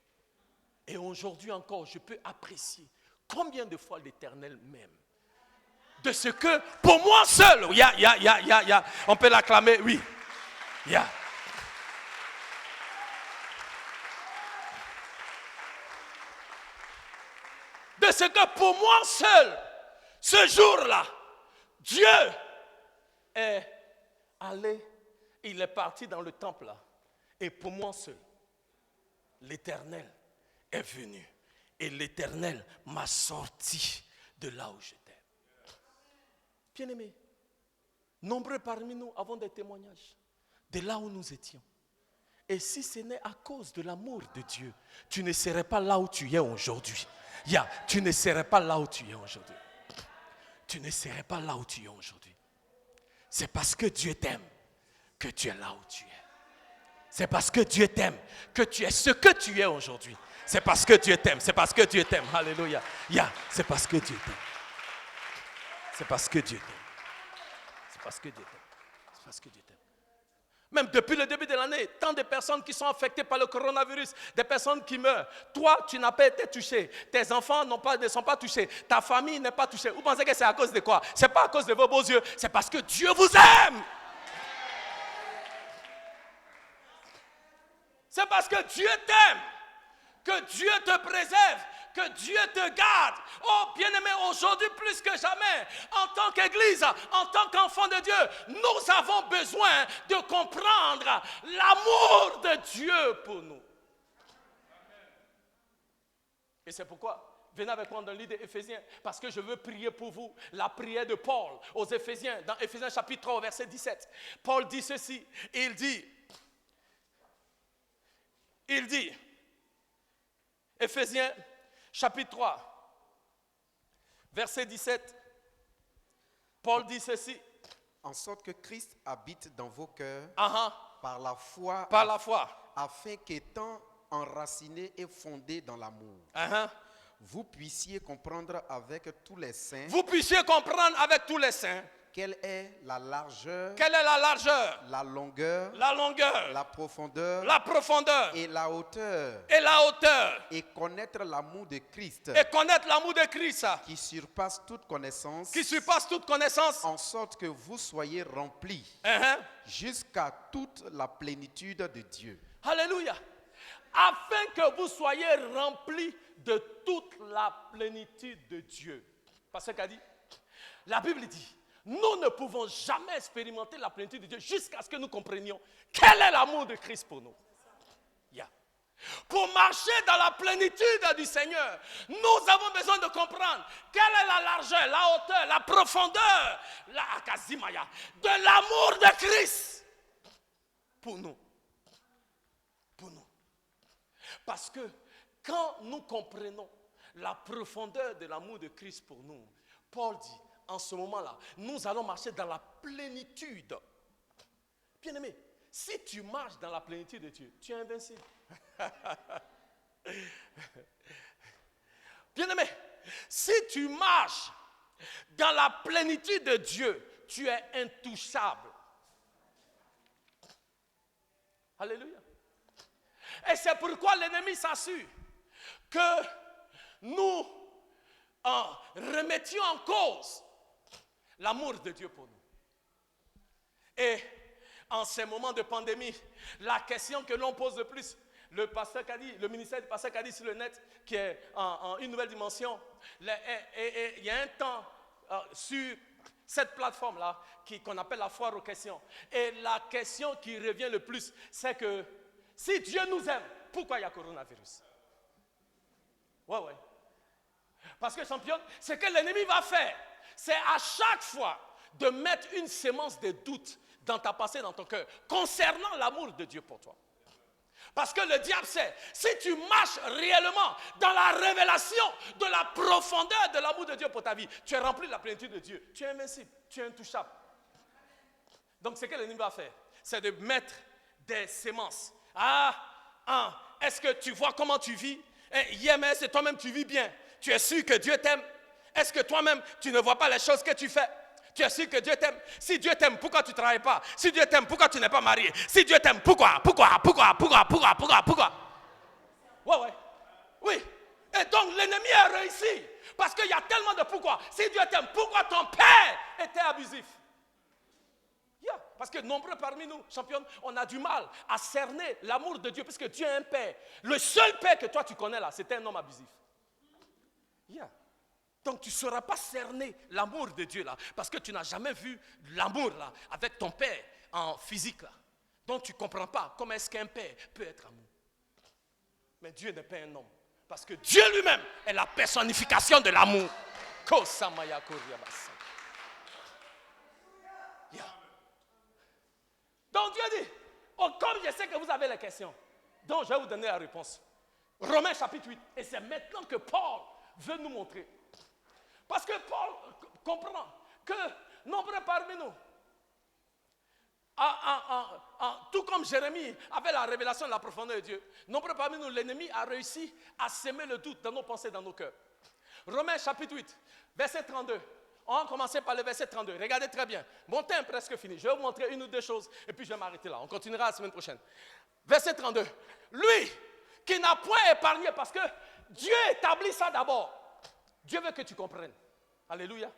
Et aujourd'hui encore, je peux apprécier combien de fois l'Éternel m'aime. De ce que, pour moi seul, on peut l'acclamer, oui. De ce que pour moi seul, ce jour-là, Dieu est allé, il est parti dans le temple là. Et pour moi seul, l'Éternel est venu et l'Éternel m'a sorti de là où j'étais. Bien-aimés, nombreux parmi nous avons des témoignages de là où nous étions. Et si ce n'est à cause de l'amour de Dieu, tu ne serais pas là où tu es aujourd'hui. Tu ne serais pas là où tu es aujourd'hui. Tu ne serais pas là où tu es aujourd'hui. C'est parce que Dieu t'aime que tu es là où tu es. C'est parce que Dieu t'aime que tu es ce que tu es aujourd'hui. C'est parce que Dieu t'aime. C'est parce que Dieu t'aime. Alléluia. C'est parce que Dieu t'aime. C'est parce que Dieu t'aime. C'est parce que Dieu t'aime. C'est parce que Dieu t'aime. Même depuis le début de l'année, tant de personnes qui sont affectées par le coronavirus, des personnes qui meurent. Toi, tu n'as pas été touché. Tes enfants ne sont pas touchés. Ta famille n'est pas touchée. Vous pensez que c'est à cause de quoi? Ce n'est pas à cause de vos beaux yeux. C'est parce que Dieu vous aime. C'est parce que Dieu t'aime, que Dieu te préserve, que Dieu te garde. Oh, bien-aimé, aujourd'hui plus que jamais, en tant qu'Église, en tant qu'enfant de Dieu, nous avons besoin de comprendre l'amour de Dieu pour nous. Et c'est pourquoi, venez avec moi dans le livre d'Éphésiens, parce que je veux prier pour vous, la prière de Paul aux Éphésiens, dans Éphésiens chapitre 3, verset 17. Paul dit ceci, il dit, Éphésiens chapitre 3, verset 17, Paul dit ceci. En sorte que Christ habite dans vos cœurs Par la foi, afin qu'étant enracinés et fondés dans l'amour, vous puissiez comprendre avec tous les saints. Quelle est la largeur, la longueur, la profondeur, et la hauteur, et connaître l'amour de Christ, qui surpasse toute connaissance, en sorte que vous soyez remplis jusqu'à toute la plénitude de Dieu. Alléluia. Afin que vous soyez remplis de toute la plénitude de Dieu. Parce qu'a dit, la Bible dit, nous ne pouvons jamais expérimenter la plénitude de Dieu jusqu'à ce que nous comprenions quel est l'amour de Christ pour nous. Pour marcher dans la plénitude du Seigneur, nous avons besoin de comprendre quelle est la largeur, la hauteur, la profondeur, la akazimaya, de l'amour de Christ pour nous. Pour nous. Parce que quand nous comprenons la profondeur de l'amour de Christ pour nous, Paul dit, en ce moment-là, nous allons marcher dans la plénitude. Bien-aimé, si tu marches dans la plénitude de Dieu, tu es invincible. Bien-aimé, si tu marches dans la plénitude de Dieu, tu es intouchable. Alléluia. Et c'est pourquoi l'ennemi s'assure que nous remettions en cause l'amour de Dieu pour nous. Et en ces moments de pandémie, la question que l'on pose le plus, le pasteur Kadi, le ministère du pasteur Kadi sur le net, qui est en une nouvelle dimension, il y a un temps sur cette plateforme-là qu'on appelle la foire aux questions. Et la question qui revient le plus, c'est que si Dieu nous aime, pourquoi il y a coronavirus? Ouais. Parce que, champion, ce que l'ennemi va faire, c'est à chaque fois de mettre une sémence de doute dans ta pensée, dans ton cœur, concernant l'amour de Dieu pour toi. Parce que le diable sait, si tu marches réellement dans la révélation de la profondeur de l'amour de Dieu pour ta vie, tu es rempli de la plénitude de Dieu. Tu es invincible, tu es intouchable. Donc ce que l'ennemi va faire, c'est de mettre des sémences. Est-ce que tu vois comment tu vis? Est-ce que toi-même tu vis bien? Tu es sûr que Dieu t'aime? Est-ce que toi-même tu ne vois pas les choses que tu fais? Tu es sûr que Dieu t'aime? Si Dieu t'aime, pourquoi tu ne travailles pas? Si Dieu t'aime, pourquoi tu n'es pas marié? Si Dieu t'aime, pourquoi? Ouais. Oui. Et donc l'ennemi a réussi. Parce qu'il y a tellement de pourquoi. Si Dieu t'aime, pourquoi ton père était abusif? Parce que nombreux parmi nous, champions, on a du mal à cerner l'amour de Dieu. Parce que Dieu est un père. Le seul père que toi tu connais là, c'était un homme abusif. Donc tu ne sauras pas cerner l'amour de Dieu là, parce que tu n'as jamais vu l'amour là avec ton père en physique là. Donc tu ne comprends pas comment est-ce qu'un père peut être amour. Mais Dieu n'est pas un homme. Parce que Dieu lui-même est la personnification de l'amour. Donc Dieu dit, oh, comme je sais que vous avez les questions, donc je vais vous donner la réponse. Romains chapitre 8. Et c'est maintenant que Paul veut nous montrer. Parce que Paul comprend que nombreux parmi nous, tout comme Jérémie avait la révélation de la profondeur de Dieu, nombreux parmi nous, l'ennemi a réussi à semer le doute dans nos pensées, dans nos cœurs. Romains chapitre 8, verset 32. On va commencer par le verset 32. Regardez très bien. Mon temps est presque fini. Je vais vous montrer une ou deux choses et puis je vais m'arrêter là. On continuera la semaine prochaine. Verset 32. Lui qui n'a point épargné, parce que Dieu établit ça d'abord. Dieu veut que tu comprennes. Alléluia.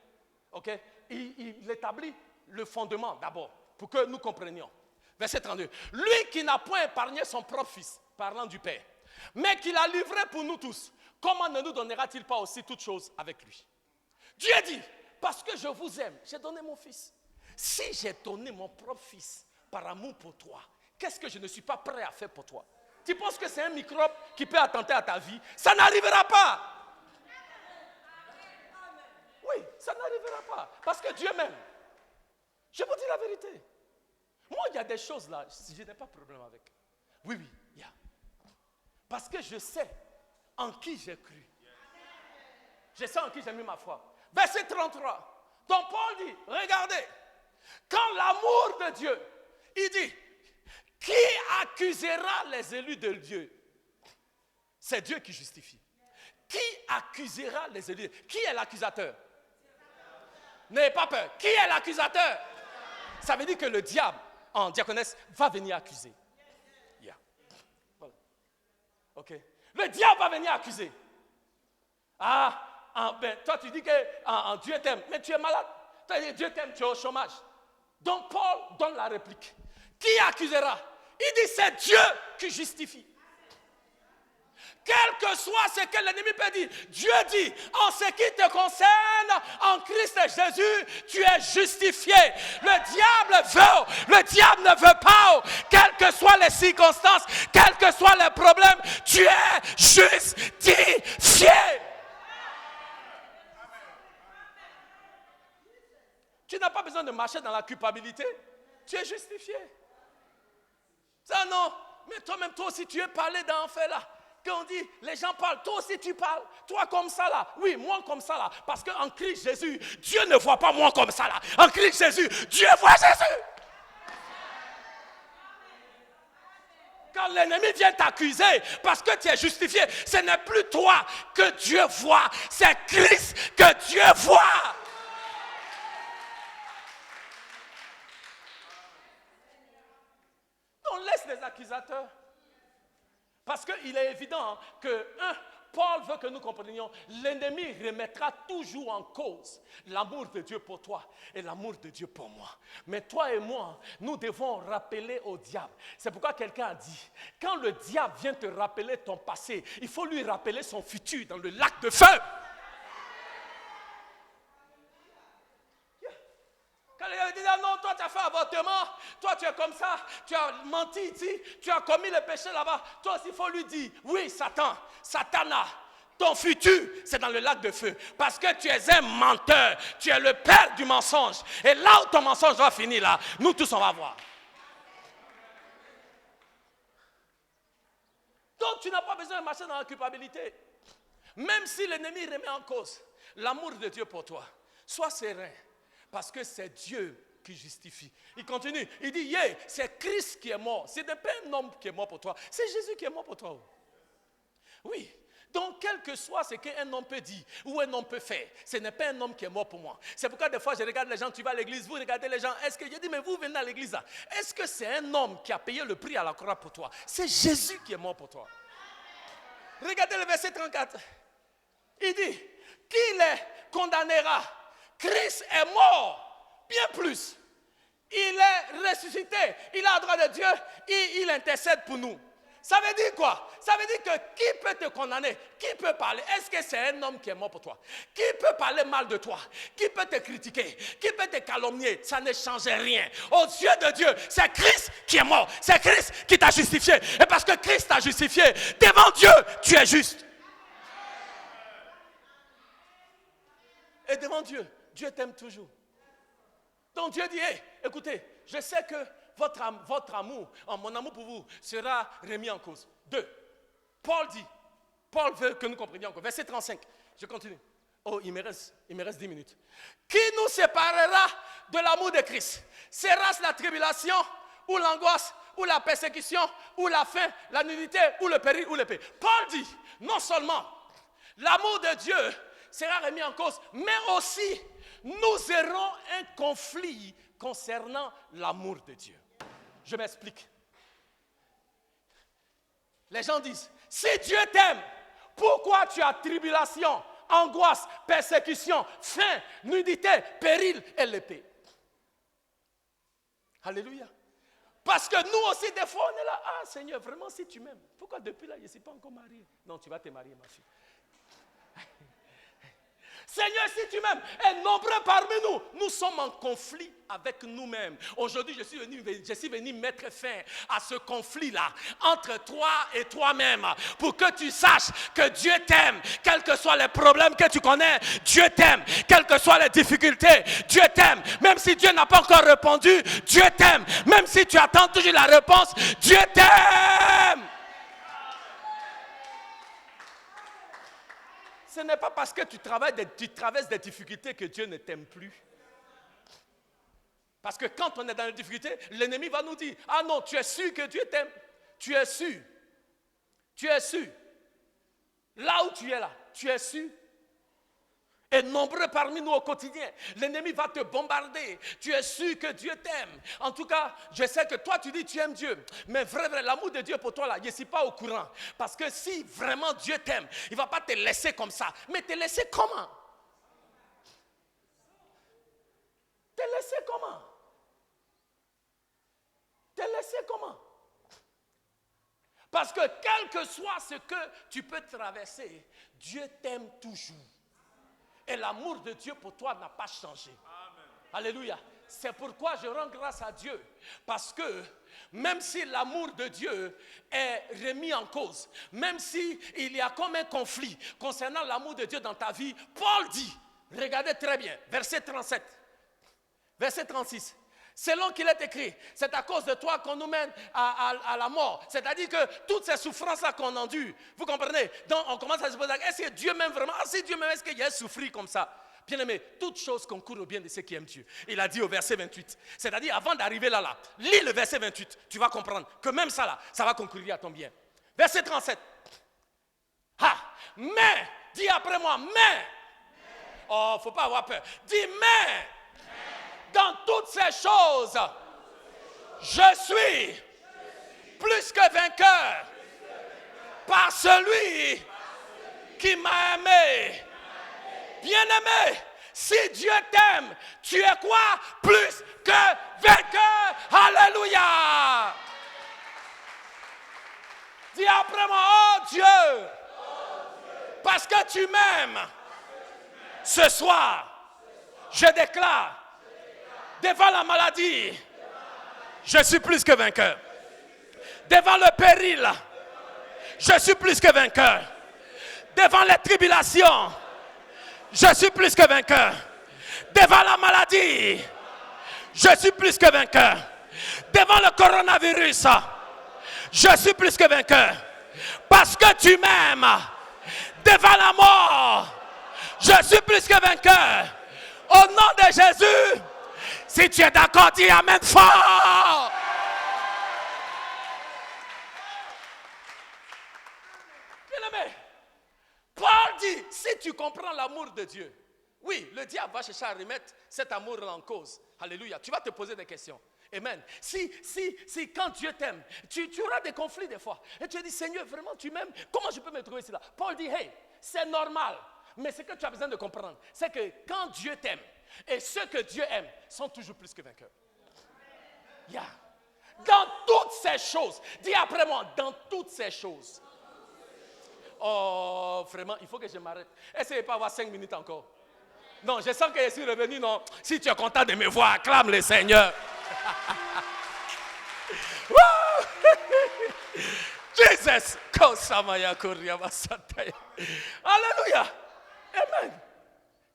Ok? Il établit le fondement d'abord pour que nous comprenions. Verset 32. Lui qui n'a point épargné son propre fils, parlant du Père, mais qui l'a livré pour nous tous, comment ne nous donnera-t-il pas aussi toutes choses avec lui? Dieu dit, parce que je vous aime, j'ai donné mon fils. Si j'ai donné mon propre fils par amour pour toi, qu'est-ce que je ne suis pas prêt à faire pour toi? Tu penses que c'est un microbe qui peut attenter à ta vie? Ça n'arrivera pas. Oui, ça n'arrivera pas. Parce que Dieu m'aime. Je vous dis la vérité. Moi, il y a des choses là, je n'ai pas de problème avec. Oui, il y a. Parce que je sais en qui j'ai cru. Je sais en qui j'ai mis ma foi. Verset 33. Donc Paul dit, regardez, quand l'amour de Dieu, il dit, qui accusera les élus de Dieu? C'est Dieu qui justifie. Qui accusera les élus? Qui est l'accusateur? N'ayez pas peur. Qui est l'accusateur? Ça veut dire que le diable, en diaconesse, va venir accuser. Yeah. Voilà. Ok. Le diable va venir accuser. Toi tu dis que Dieu t'aime, mais tu es malade. Toi, Dieu t'aime, tu es au chômage. Donc Paul donne la réplique. Qui accusera? Il dit c'est Dieu qui justifie. Quel que soit ce que l'ennemi peut dire, Dieu dit, en ce qui te concerne, en Christ Jésus, tu es justifié. Le diable ne veut pas, quelles que soient les circonstances, quels que soient les problèmes, tu es justifié. Tu n'as pas besoin de marcher dans la culpabilité, tu es justifié. Ça non, mais toi-même, toi aussi, tu es parlé dans l'enfer là. Quand on dit, les gens parlent, toi aussi tu parles, toi comme ça là, oui, moi comme ça là, parce qu'en Christ Jésus, Dieu ne voit pas moi comme ça là, en Christ Jésus, Dieu voit Jésus. Quand l'ennemi vient t'accuser parce que tu es justifié, ce n'est plus toi que Dieu voit, c'est Christ que Dieu voit. On laisse les accusateurs. Parce qu'il est évident que, Paul veut que nous comprenions, l'ennemi remettra toujours en cause l'amour de Dieu pour toi et l'amour de Dieu pour moi. Mais toi et moi, nous devons rappeler au diable. C'est pourquoi quelqu'un a dit, quand le diable vient te rappeler ton passé, il faut lui rappeler son futur dans le lac de feu. Quand les gens disent, ah non, toi tu as fait avortement, toi tu es comme ça, tu as menti ici, tu as commis le péché là-bas. Toi aussi, il faut lui dire, oui, Satana, ton futur, c'est dans le lac de feu. Parce que tu es un menteur, tu es le père du mensonge. Et là où ton mensonge va finir, là, nous tous on va voir. Donc tu n'as pas besoin de marcher dans la culpabilité. Même si l'ennemi remet en cause l'amour de Dieu pour toi, sois serein. Parce que c'est Dieu qui justifie. Il continue, il dit, c'est Christ qui est mort. Ce n'est pas un homme qui est mort pour toi, c'est Jésus qui est mort pour toi. Oui, donc quel que soit ce qu'un homme peut dire ou un homme peut faire, ce n'est pas un homme qui est mort pour moi. C'est pourquoi des fois je regarde les gens, tu vas à l'église, vous regardez les gens, est-ce que je dis, mais vous venez à l'église là, est-ce que c'est un homme qui a payé le prix à la croix pour toi? C'est Jésus qui est mort pour toi. Regardez le verset 34. Il dit, qui les condamnera? Christ est mort, bien plus. Il est ressuscité, il a le droit de Dieu, il intercède pour nous. Ça veut dire quoi? Ça veut dire que qui peut te condamner? Qui peut parler? Est-ce que c'est un homme qui est mort pour toi? Qui peut parler mal de toi? Qui peut te critiquer? Qui peut te calomnier? Ça ne change rien. Aux yeux de Dieu, c'est Christ qui est mort. C'est Christ qui t'a justifié. Et parce que Christ t'a justifié, devant Dieu, tu es juste. Et devant Dieu, Dieu t'aime toujours. Donc Dieu dit, hey, écoutez, je sais que votre amour, mon amour pour vous sera remis en cause. 2. Paul veut que nous comprenions encore. Verset 35, je continue. Oh, il me reste 10 minutes. Qui nous séparera de l'amour de Christ? Sera-ce la tribulation, ou l'angoisse, ou la persécution, ou la faim, la nudité, ou le péril, ou l'épée? Paul dit, non seulement l'amour de Dieu sera remis en cause, mais aussi nous aurons un conflit concernant l'amour de Dieu. Je m'explique. Les gens disent, si Dieu t'aime, pourquoi tu as tribulation, angoisse, persécution, faim, nudité, péril et l'épée? Alléluia. Parce que nous aussi, des fois, on est là. Ah, Seigneur, vraiment, si tu m'aimes, pourquoi depuis là, je ne suis pas encore marié? Non, tu vas te marier, ma fille. Seigneur, si tu m'aimes, et nombreux parmi nous, nous sommes en conflit avec nous-mêmes. Aujourd'hui, je suis venu mettre fin à ce conflit-là entre toi et toi-même pour que tu saches que Dieu t'aime, quels que soient les problèmes que tu connais, Dieu t'aime, quelles que soient les difficultés, Dieu t'aime. Même si Dieu n'a pas encore répondu, Dieu t'aime. Même si tu attends toujours la réponse, Dieu t'aime. Ce n'est pas parce que tu traverses des difficultés que Dieu ne t'aime plus. Parce que quand on est dans les difficultés, l'ennemi va nous dire, ah non, tu es sûr que Dieu t'aime. Tu es sûr. Tu es sûr. Là où tu es là, tu es sûr. Et nombreux parmi nous au quotidien, l'ennemi va te bombarder. Tu es sûr que Dieu t'aime. En tout cas, je sais que toi tu dis tu aimes Dieu. Mais vrai, l'amour de Dieu pour toi là, je ne suis pas au courant. Parce que si vraiment Dieu t'aime, il ne va pas te laisser comme ça. Mais te laisser comment? Te laisser comment? Te laisser comment? Parce que quel que soit ce que tu peux traverser, Dieu t'aime toujours. Et l'amour de Dieu pour toi n'a pas changé. Amen. Alléluia. C'est pourquoi je rends grâce à Dieu. Parce que même si l'amour de Dieu est remis en cause, même s'il y a comme un conflit concernant l'amour de Dieu dans ta vie, Paul dit, regardez très bien, verset 37, verset 36. Selon qu'il est écrit, c'est à cause de toi qu'on nous mène à la mort. C'est-à-dire que toutes ces souffrances-là qu'on endure, vous comprenez? Donc on commence à se poser la question, est-ce que Dieu m'aime vraiment? Ah, si Dieu m'aime, est-ce qu'il y a souffrir comme ça? Bien aimé, toutes choses concourent au bien de ceux qui aiment Dieu. Il a dit au verset 28. C'est-à-dire, avant d'arriver là, lis le verset 28. Tu vas comprendre que même ça là, ça va concourir à ton bien. Verset 37. Ah, mais, dis après moi, mais. Oh, il ne faut pas avoir peur. Dis mais. Dans toutes ces choses, je suis plus que vainqueur par celui qui m'a aimé. Bien-aimé, si Dieu t'aime, tu es quoi? Plus que vainqueur. Alléluia. Dis après moi, oh Dieu, parce que tu m'aimes, ce soir, je déclare, devant la maladie, je suis plus que vainqueur. Devant le péril, je suis plus que vainqueur. Devant les tribulations, je suis plus que vainqueur. Devant la maladie, je suis plus que vainqueur. Devant le coronavirus, je suis plus que vainqueur. Parce que tu m'aimes. Devant la mort, je suis plus que vainqueur. Au nom de Jésus, si tu es d'accord, dis amen fort. Bien-aimé, Paul dit, si tu comprends l'amour de Dieu, oui, le diable va chercher à remettre cet amour en cause. Alléluia. Tu vas te poser des questions. Amen. Si quand Dieu t'aime, tu auras des conflits des fois. Et tu dis, Seigneur, vraiment tu m'aimes, comment je peux me trouver ici là? Paul dit, hey, c'est normal. Mais ce que tu as besoin de comprendre, c'est que quand Dieu t'aime, et ceux que Dieu aime sont toujours plus que vainqueurs. Yeah. Dans toutes ces choses. Dis après moi, dans toutes ces choses. Oh, vraiment, il faut que je m'arrête. Essayez pas d'avoir 5 minutes encore. Non, je sens que je suis revenu, non. Si tu es content de me voir, acclame le Seigneur. Jesus. Alléluia. Amen.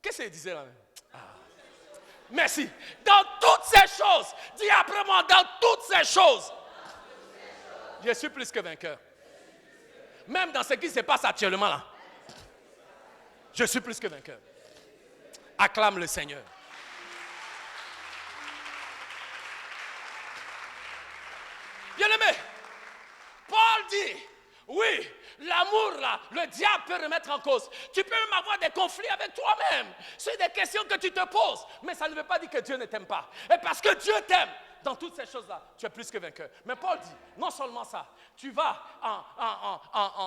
Qu'est-ce qu'il disait là? Merci. Dans toutes ces choses, dis après moi, dans toutes ces choses, je suis plus que vainqueur. Même dans ce qui se passe actuellement là, je suis plus que vainqueur. Acclame le Seigneur. Bien-aimé, Paul dit, oui, l'amour là, le diable peut remettre en cause. Tu peux même avoir des conflits avec toi-même sur des questions que tu te poses. Mais ça ne veut pas dire que Dieu ne t'aime pas. Et parce que Dieu t'aime, dans toutes ces choses-là, tu es plus que vainqueur. Mais Paul dit, non seulement ça, tu vas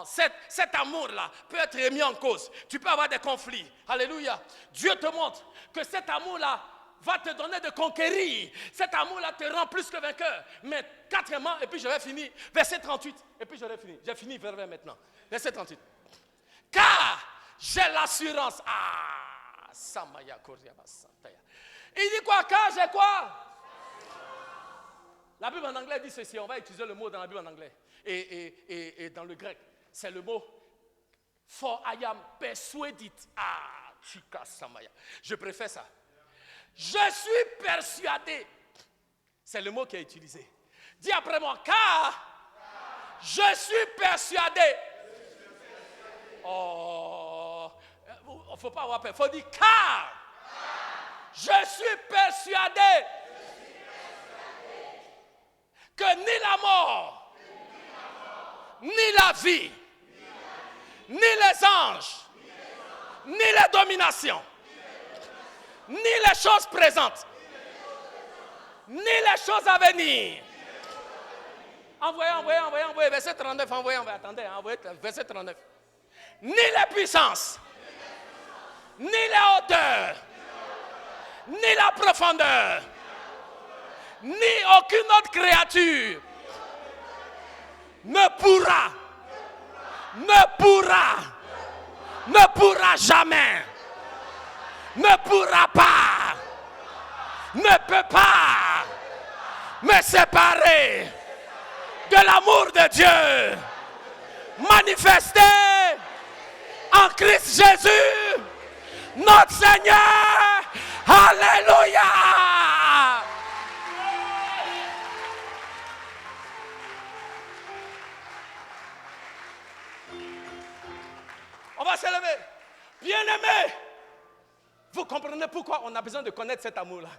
cet amour-là peut être remis en cause. Tu peux avoir des conflits. Alléluia. Dieu te montre que cet amour-là va te donner de conquérir. Cet amour-là te rend plus que vainqueur. Mais quatrièmement, et puis je vais finir, verset 38, et puis j'aurai fini. J'ai fini vers maintenant. Verset 38. Car j'ai l'assurance. Samaya Koryaba Santaya. Il dit quoi? Car j'ai quoi? La Bible en anglais dit ceci. On va utiliser le mot dans la Bible en anglais. Et dans le grec, c'est le mot for I am persuaded. Chika Samaya. Je préfère ça. Je suis persuadé. C'est le mot qui est utilisé. Dis après moi, car je suis persuadé. Oh, il ne faut pas avoir peur. Il faut dire car je suis persuadé que ni la mort, ni la vie, ni les anges, ni les dominations, ni les choses présentes, ni les choses à venir. Envoyez, verset 39, attendez, verset 39. Ni les puissances, ni les hauteurs, ni la profondeur, ni aucune autre créature ne pourra jamais, ne pourra pas, ne peut pas me séparer de l'amour de Dieu manifesté en Christ Jésus, notre Seigneur. Alléluia. On va se lever. Bien-aimés, vous comprenez pourquoi on a besoin de connaître cet amour-là.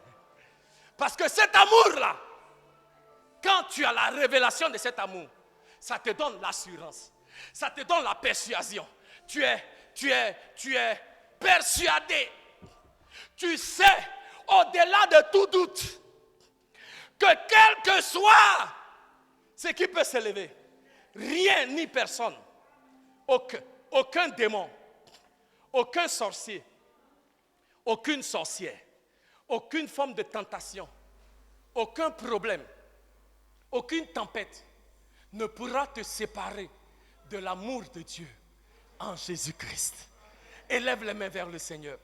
Parce que cet amour-là, quand tu as la révélation de cet amour, ça te donne l'assurance, ça te donne la persuasion. Tu es persuadé. Tu sais, au-delà de tout doute, que quel que soit ce qui peut s'élever, rien ni personne, aucun démon, aucun sorcier, aucune sorcière, aucune forme de tentation, aucun problème, aucune tempête ne pourra te séparer de l'amour de Dieu en Jésus-Christ. Élève les mains vers le Seigneur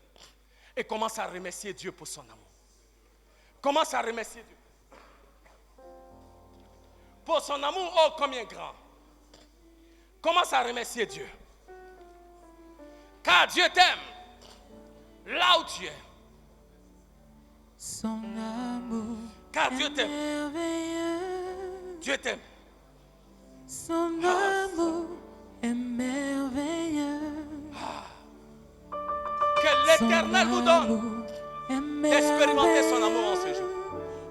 et commence à remercier Dieu pour son amour. Commence à remercier Dieu pour son amour, oh combien grand. Commence à remercier Dieu. Car Dieu t'aime là où tu es. Son amour. Car Dieu t'aime. Merveilleux. Dieu t'aime. Son amour est merveilleux. Que l'Éternel vous donne d'expérimenter son amour en ce jour.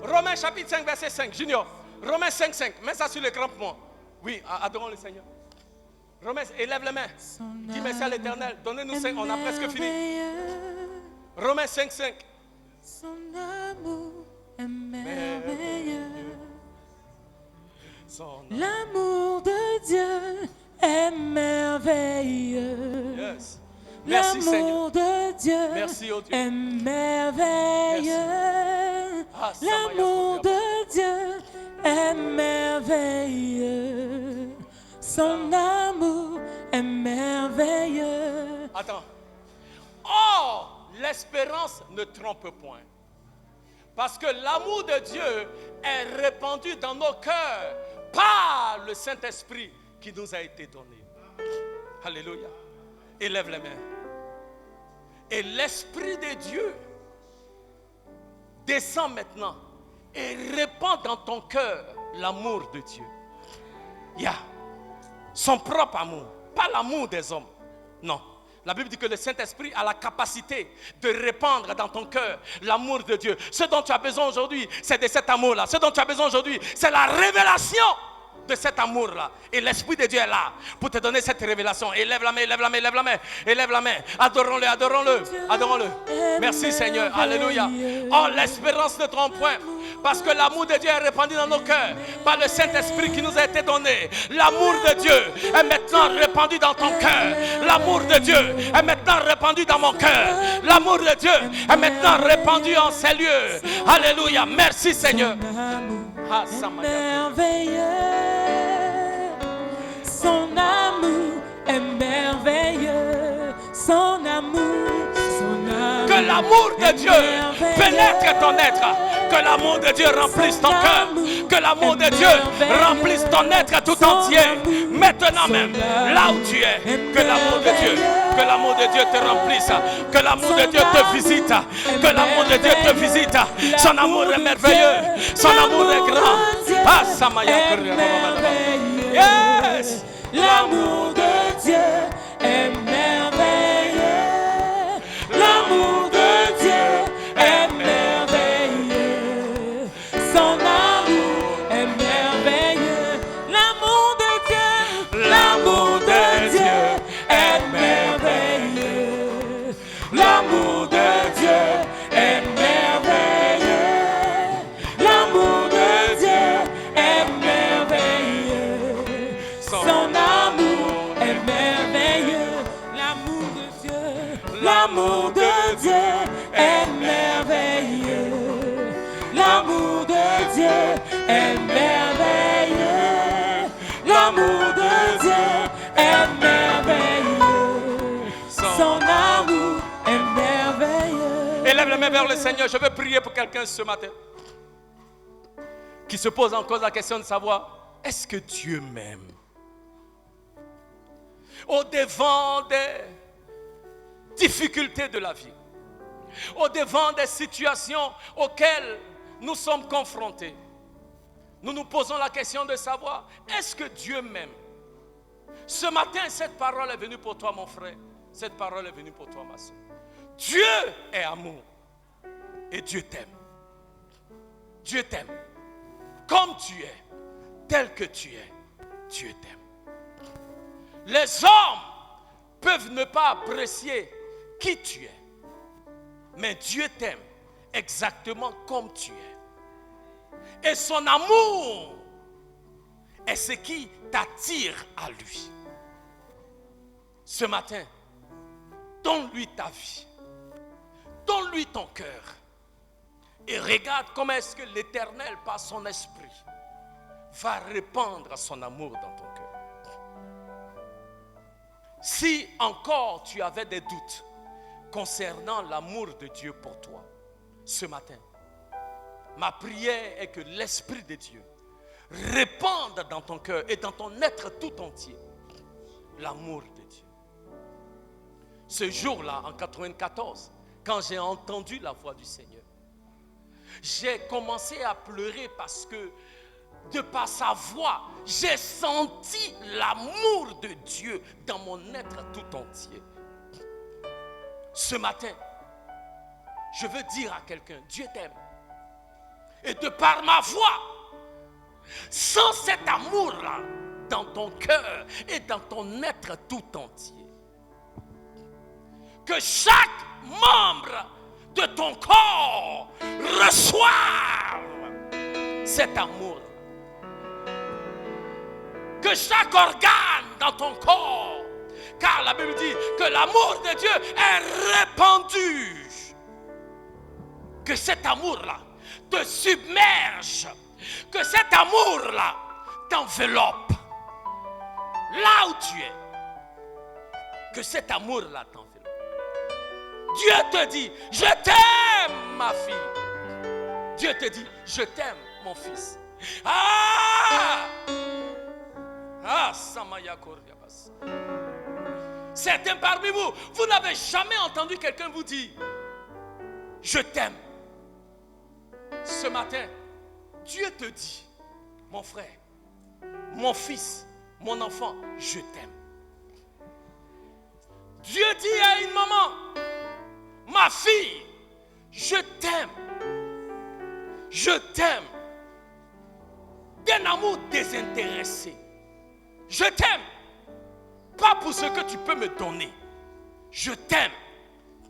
Romains chapitre 5, verset 5. Junior, Romains 5, 5. Mets ça sur l'écran pour moi. Oui, adorons le Seigneur. Romains, élève les mains. Dis merci à l'Éternel. Donnez-nous 5, on a presque fini. Romains 5, 5. Son amour est merveilleux. L'amour de Dieu est merveilleux. Yes. Merci Seigneur. L'amour de Dieu Merci, oh Dieu. est merveilleux. L'amour de Dieu est merveilleux. Son amour est merveilleux. Attends. Or, l'espérance ne trompe point. Parce que l'amour de Dieu est répandu dans nos cœurs par le Saint-Esprit qui nous a été donné. Alléluia. Élève les mains. Et l'Esprit de Dieu descend maintenant et répand dans ton cœur l'amour de Dieu. Son propre amour, pas l'amour des hommes. Non. La Bible dit que le Saint-Esprit a la capacité de répandre dans ton cœur l'amour de Dieu. Ce dont tu as besoin aujourd'hui, c'est de cet amour-là. Ce dont tu as besoin aujourd'hui, c'est la révélation de cet amour-là. Et l'Esprit de Dieu est là pour te donner cette révélation. Élève la main, élève la main, élève la main, élève la main. Adorons-le, adorons-le, adorons-le. Merci Seigneur, alléluia. Oh, l'espérance ne trompe point. Parce que l'amour de Dieu est répandu dans nos cœurs par le Saint-Esprit qui nous a été donné. L'amour de Dieu est maintenant répandu dans ton cœur. L'amour de Dieu est maintenant répandu dans mon cœur. L'amour de Dieu est maintenant répandu en ces lieux. Alléluia, merci Seigneur. Merveilleux, son amour est merveilleux, son amour. Que l'amour de Dieu pénètre ton être, que l'amour de Dieu remplisse ton cœur, que l'amour de Dieu remplisse ton être tout entier, maintenant même, là où tu es, que l'amour de Dieu te remplisse, que l'amour de Dieu te visite, que l'amour de Dieu te visite. Son amour est merveilleux, son amour est grand. Ah, Samaya. Yes, l'amour de Dieu est merveilleux. L'amour de Dieu est merveilleux. Son amour est merveilleux. L'amour de Dieu est merveilleux. L'amour de Dieu est merveilleux. L'amour de Dieu est merveilleux. Son amour est merveilleux. L'amour de Dieu. L'amour de Dieu est merveilleux. L'amour de Dieu est merveilleux. L'amour de Dieu est merveilleux. Son amour est merveilleux. Élève la main vers le Seigneur. Je veux prier pour quelqu'un ce matin qui se pose encore la question de savoir, est-ce que Dieu m'aime? Au devant des difficultés de la vie, au devant des situations auxquelles nous sommes confrontés, nous nous posons la question de savoir, est-ce que Dieu m'aime? Ce matin, cette parole est venue pour toi, mon frère. Cette parole est venue pour toi, ma soeur. Dieu est amour et Dieu t'aime. Dieu t'aime. Comme tu es, tel que tu es, Dieu t'aime. Les hommes peuvent ne pas apprécier qui tu es, mais Dieu t'aime exactement comme tu es. Et son amour est ce qui t'attire à lui. Ce matin, donne-lui ta vie, donne-lui ton cœur et regarde comment est-ce que l'Éternel, par son esprit, va répandre son amour dans ton cœur. Si encore tu avais des doutes concernant l'amour de Dieu pour toi, ce matin, ma prière est que l'Esprit de Dieu répande dans ton cœur et dans ton être tout entier l'amour de Dieu. Ce jour-là, en 1994, quand j'ai entendu la voix du Seigneur, j'ai commencé à pleurer parce que de par sa voix, j'ai senti l'amour de Dieu dans mon être tout entier. Ce matin, je veux dire à quelqu'un, Dieu t'aime. Et de par ma voix, sans cet amour-là dans ton cœur et dans ton être tout entier, que chaque membre de ton corps reçoive cet amour. Que chaque organe dans ton corps, car la Bible dit que l'amour de Dieu est répandu. Que cet amour-là te submerge, que cet amour-là t'enveloppe. là où tu es, que cet amour-là t'enveloppe. Dieu te dit, je t'aime ma fille. Dieu te dit, je t'aime mon fils. Ah! Ah, Samaya Koriabas. Certains parmi vous, vous n'avez jamais entendu quelqu'un vous dire, je t'aime. Ce matin, Dieu te dit, mon frère, mon fils, mon enfant, je t'aime. Dieu dit à une maman, ma fille, je t'aime. Je t'aime. D'un amour désintéressé. Je t'aime. Pas pour ce que tu peux me donner. Je t'aime.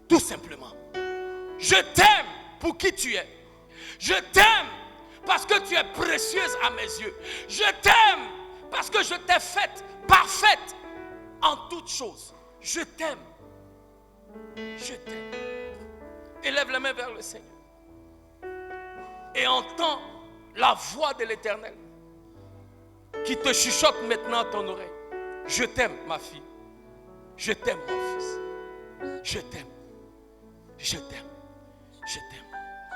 Tout simplement. Je t'aime pour qui tu es. Je t'aime parce que tu es précieuse à mes yeux. Je t'aime parce que je t'ai faite parfaite en toutes choses. Je t'aime. Je t'aime. Élève les mains vers le Seigneur. Et entends la voix de l'Éternel qui te chuchote maintenant à ton oreille. Je t'aime, ma fille. Je t'aime, mon fils. Je t'aime. Je t'aime. Je t'aime.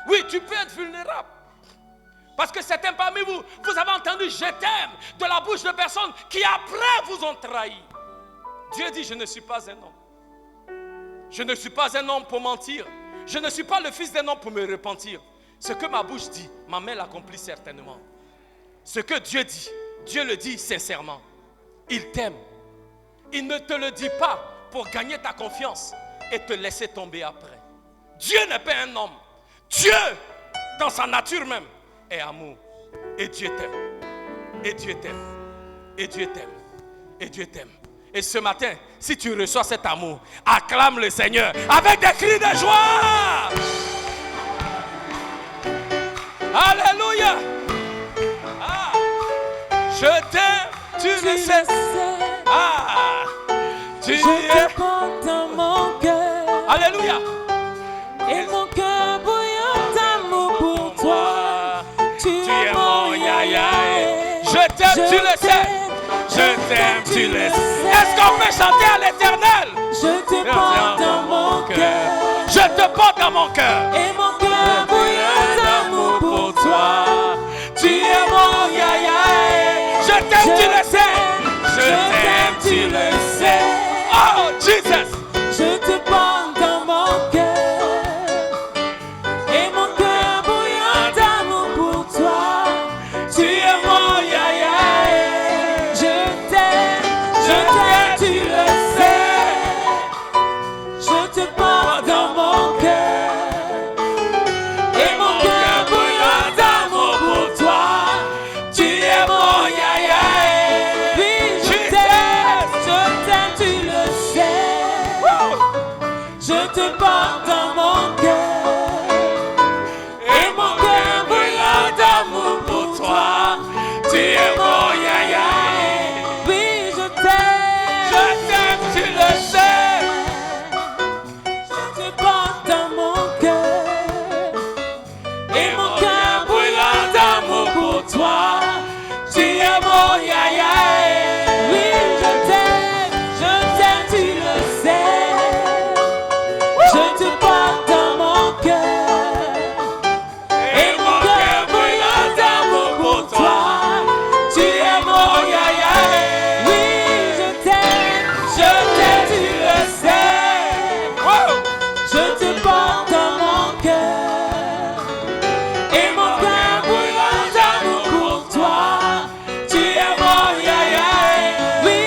Oui, tu peux être vulnérable. Parce que certains parmi vous, vous avez entendu je t'aime de la bouche de personnes qui après vous ont trahi. Dieu dit, je ne suis pas un homme. Je ne suis pas un homme pour mentir. Je ne suis pas le fils d'un homme pour me repentir. Ce que ma bouche dit, ma main l'accomplit certainement. Ce que Dieu dit, Dieu le dit sincèrement. Il t'aime. Il ne te le dit pas pour gagner ta confiance et te laisser tomber après. Dieu n'est pas un homme. Dieu, dans sa nature même, est amour. Et Dieu t'aime. Et Dieu t'aime. Et Dieu t'aime. Et Dieu t'aime. Et ce matin, si tu reçois cet amour, acclame le Seigneur avec des cris de joie. Alléluia. Ah, je t'aime, tu le sais. Ah, tu es. Porte dans mon cœur. Alléluia. Et mon cœur bouillant d'amour pour toi. Tu es mon yaya. Je t'aime, tu le sais. Je t'aime, tu le sais. Est-ce qu'on peut chanter à l'Éternel? Je te porte dans mon cœur. Je te porte dans mon cœur. Et mon cœur bouillant d'amour pour toi. Tu es mon yaya. Je t'aime, tu le sais. Je t'aime, tu le sais. Oh, Jesus. Je te porte dans mon cœur. Et mon cœur bouillant d'amour pour toi. Tu es mon yaya. Je t'aime, tu le sais. Je te porte dans mon cœur. Et mon cœur bouillant d'amour pour toi. Tu es mon yaya. Oui, je t'aime, tu le sais. Je te porte dans mon cœur. Et mon cœur bouillant d'amour pour toi. Tu es mon yaya. Oui, je t'aime, tu le sais. je te porte dans mon cœur. Et mon cœur bouillant d'amour pour toi. Tu es mon yaya. Oui, je t'aime, tu le sais. Je te porte dans mon cœur. Et mon cœur bouillant d'amour pour toi. Tu es mon yaya. Oui, je t'aime, tu le sais. Je te porte dans mon cœur. Et mon cœur bouillant d'amour pour toi. Tu es mon yaya. Oui,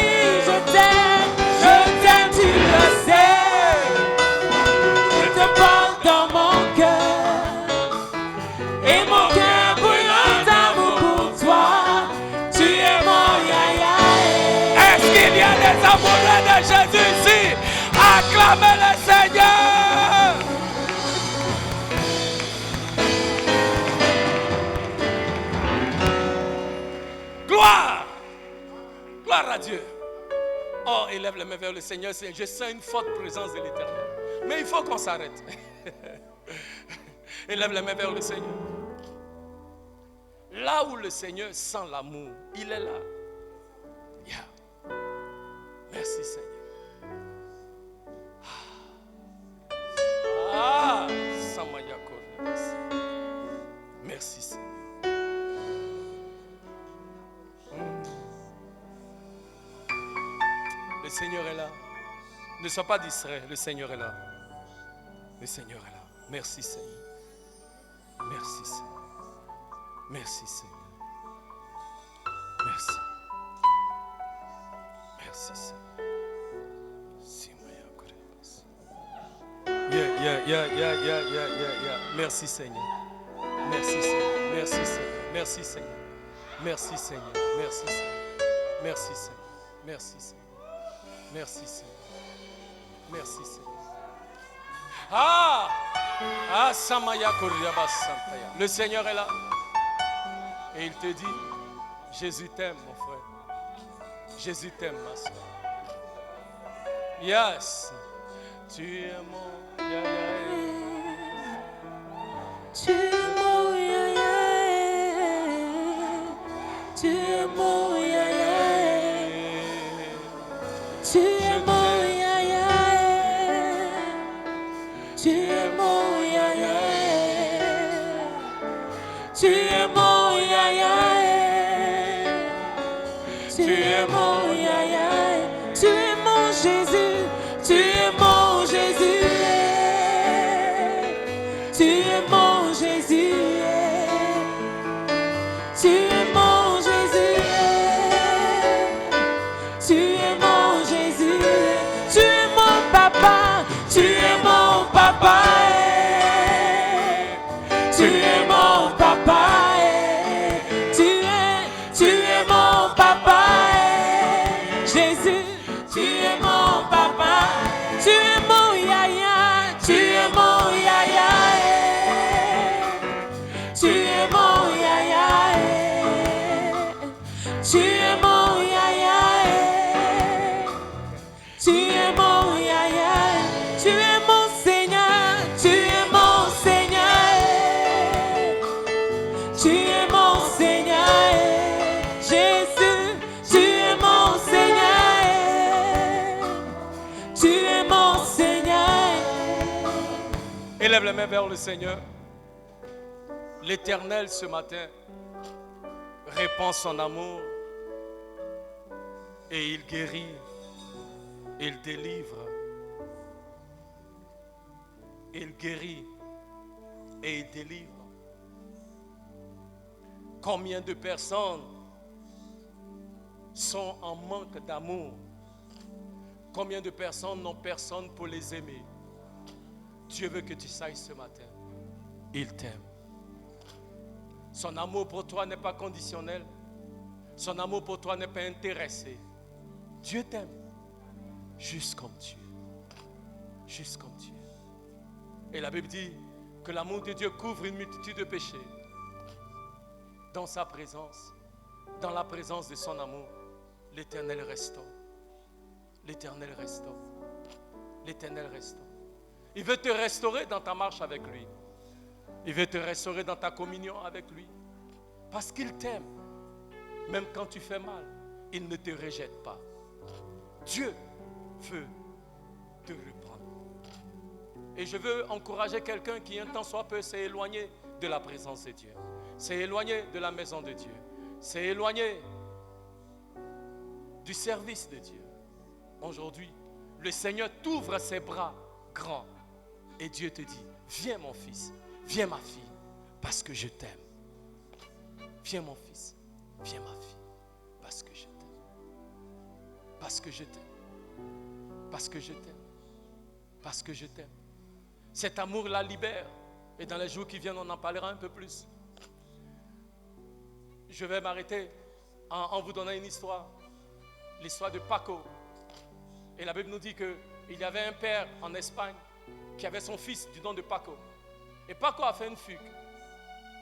je t'aime, tu le sais. Je te porte dans mon cœur. Et mon cœur bouillant d'amour pour toi. Tu es mon yaya. Est-ce qu'il y a des amoureux de Jésus ici? Acclamez le Seigneur. Gloire. Gloire à Dieu. Oh, élève les mains vers le Seigneur. Je sens une forte présence de l'Éternel. Mais il faut qu'on s'arrête. Élève les mains vers le Seigneur. Là où le Seigneur sent l'amour, il est là. Yeah. Merci Seigneur. Ah, Samayako. Merci Seigneur. Le Seigneur est là. Ne sois pas distrait, le Seigneur est là. Le Seigneur est là. Merci Seigneur. Merci Seigneur. Merci Seigneur. Merci. Merci Seigneur. Yeah. Merci Seigneur. Merci Seigneur. Merci Seigneur. Merci Seigneur. Merci Seigneur. Merci Seigneur. Merci Seigneur. Merci Seigneur. Merci Seigneur. Merci Seigneur. Ah, Samaya Koryaba Santaya. Le Seigneur est là. Et il te dit, Jésus t'aime, mon frère. Jésus t'aime, ma soeur. Yes. Tu es mon yaya. Tu es mon yaya. Tu es mon yaya. Tu es mon yaya. Tu es mon yaya. Tu es mon yaya. Tu es mon yaya. Tu es mon Jésus. Tu es mon Jésus. Tu es mon Jésus. Tu es mon Jésus. Tu es mon Jésus. Tu es mon papa. Tu es mon papa. Tu es mon papa. Tu es mon papa. Jésus, tu es mon papa. Tu es mon yaya. Tu es mon yaya. Tu es mon yaya. Tu es mon yaya. Tu es mon yaya. Tu es mon Seigneur. Tu es mon Seigneur. Tu es mon Seigneur. Jésus, tu es mon Seigneur. Tu es mon Seigneur. Élève les mains vers le Seigneur. L'Éternel ce matin répand son amour et il guérit, il délivre, il guérit et il délivre. Combien de personnes sont en manque d'amour? Combien de personnes n'ont personne pour les aimer? Dieu veut que tu saches ce matin, il t'aime. Son amour pour toi n'est pas conditionnel. Son amour pour toi n'est pas intéressé. Dieu t'aime juste comme tu es. Juste comme tu es. Et la Bible dit que l'amour de Dieu couvre une multitude de péchés. Dans sa présence, dans la présence de son amour, l'Éternel restaure. L'Éternel restaure. L'Éternel restaure. Il veut te restaurer dans ta marche avec lui. Il veut te restaurer dans ta communion avec lui. Parce qu'il t'aime. Même quand tu fais mal, il ne te rejette pas. Dieu veut te reprendre. Et je veux encourager quelqu'un qui un temps soit peu s'est éloigné de la présence de Dieu. S'est éloigné de la maison de Dieu. S'est éloigné du service de Dieu. Aujourd'hui, le Seigneur t'ouvre ses bras grands. Et Dieu te dit, viens mon fils, viens ma fille, parce que je t'aime. Viens mon fils, viens ma fille, parce que je t'aime. Parce que je t'aime. Parce que je t'aime. Parce que je t'aime. Cet amour la libère. Et dans les jours qui viennent, on en parlera un peu plus. Je vais m'arrêter en vous donnant une histoire. L'histoire de Paco. Et la Bible nous dit qu'il y avait un père en Espagne qui avait son fils du nom de Paco. Et Paco a fait une fugue.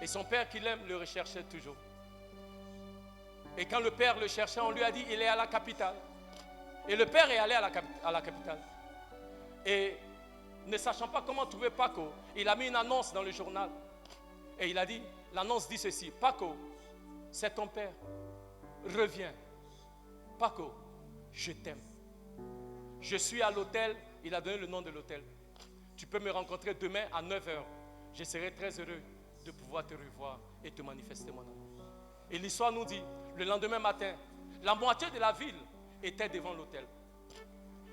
Et son père qui l'aime le recherchait toujours. Et quand le père le cherchait, on lui a dit il est à la capitale. Et le père est allé à la capitale. Et ne sachant pas comment trouver Paco, il a mis une annonce dans le journal. Et il a dit, l'annonce dit ceci, Paco, c'est ton père, reviens. Paco, je t'aime. Je suis à l'hôtel, il a donné le nom de l'hôtel. Tu peux me rencontrer demain à 9h. Je serai très heureux de pouvoir te revoir et te manifester mon amour. Et l'histoire nous dit, le lendemain matin, la moitié de la ville était devant l'hôtel.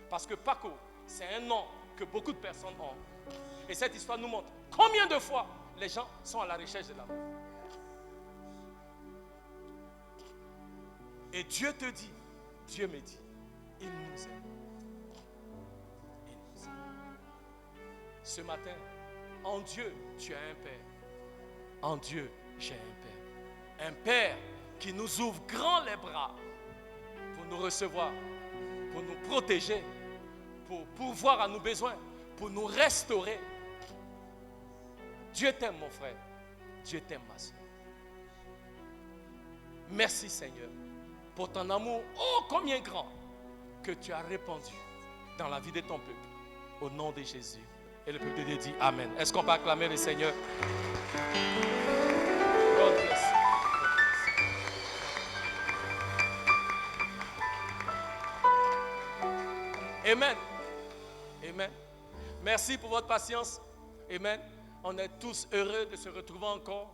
Parce que Paco, c'est un nom que beaucoup de personnes ont. Et cette histoire nous montre combien de fois les gens sont à la recherche de l'amour. Et Dieu te dit, Dieu me dit, il nous aime. Il nous aime. Ce matin, en Dieu, tu as un Père. En Dieu, j'ai un Père. Un Père qui nous ouvre grand les bras pour nous recevoir, pour nous protéger, pour pourvoir à nos besoins, pour nous restaurer. Dieu t'aime, mon frère. Dieu t'aime, ma soeur. Merci, Seigneur, pour ton amour ô combien grand que tu as répandu dans la vie de ton peuple. Au nom de Jésus. Et le peuple de Dieu dit Amen. Est-ce qu'on peut acclamer le Seigneur? God bless. Amen. Amen. Merci pour votre patience. Amen. On est tous heureux de se retrouver encore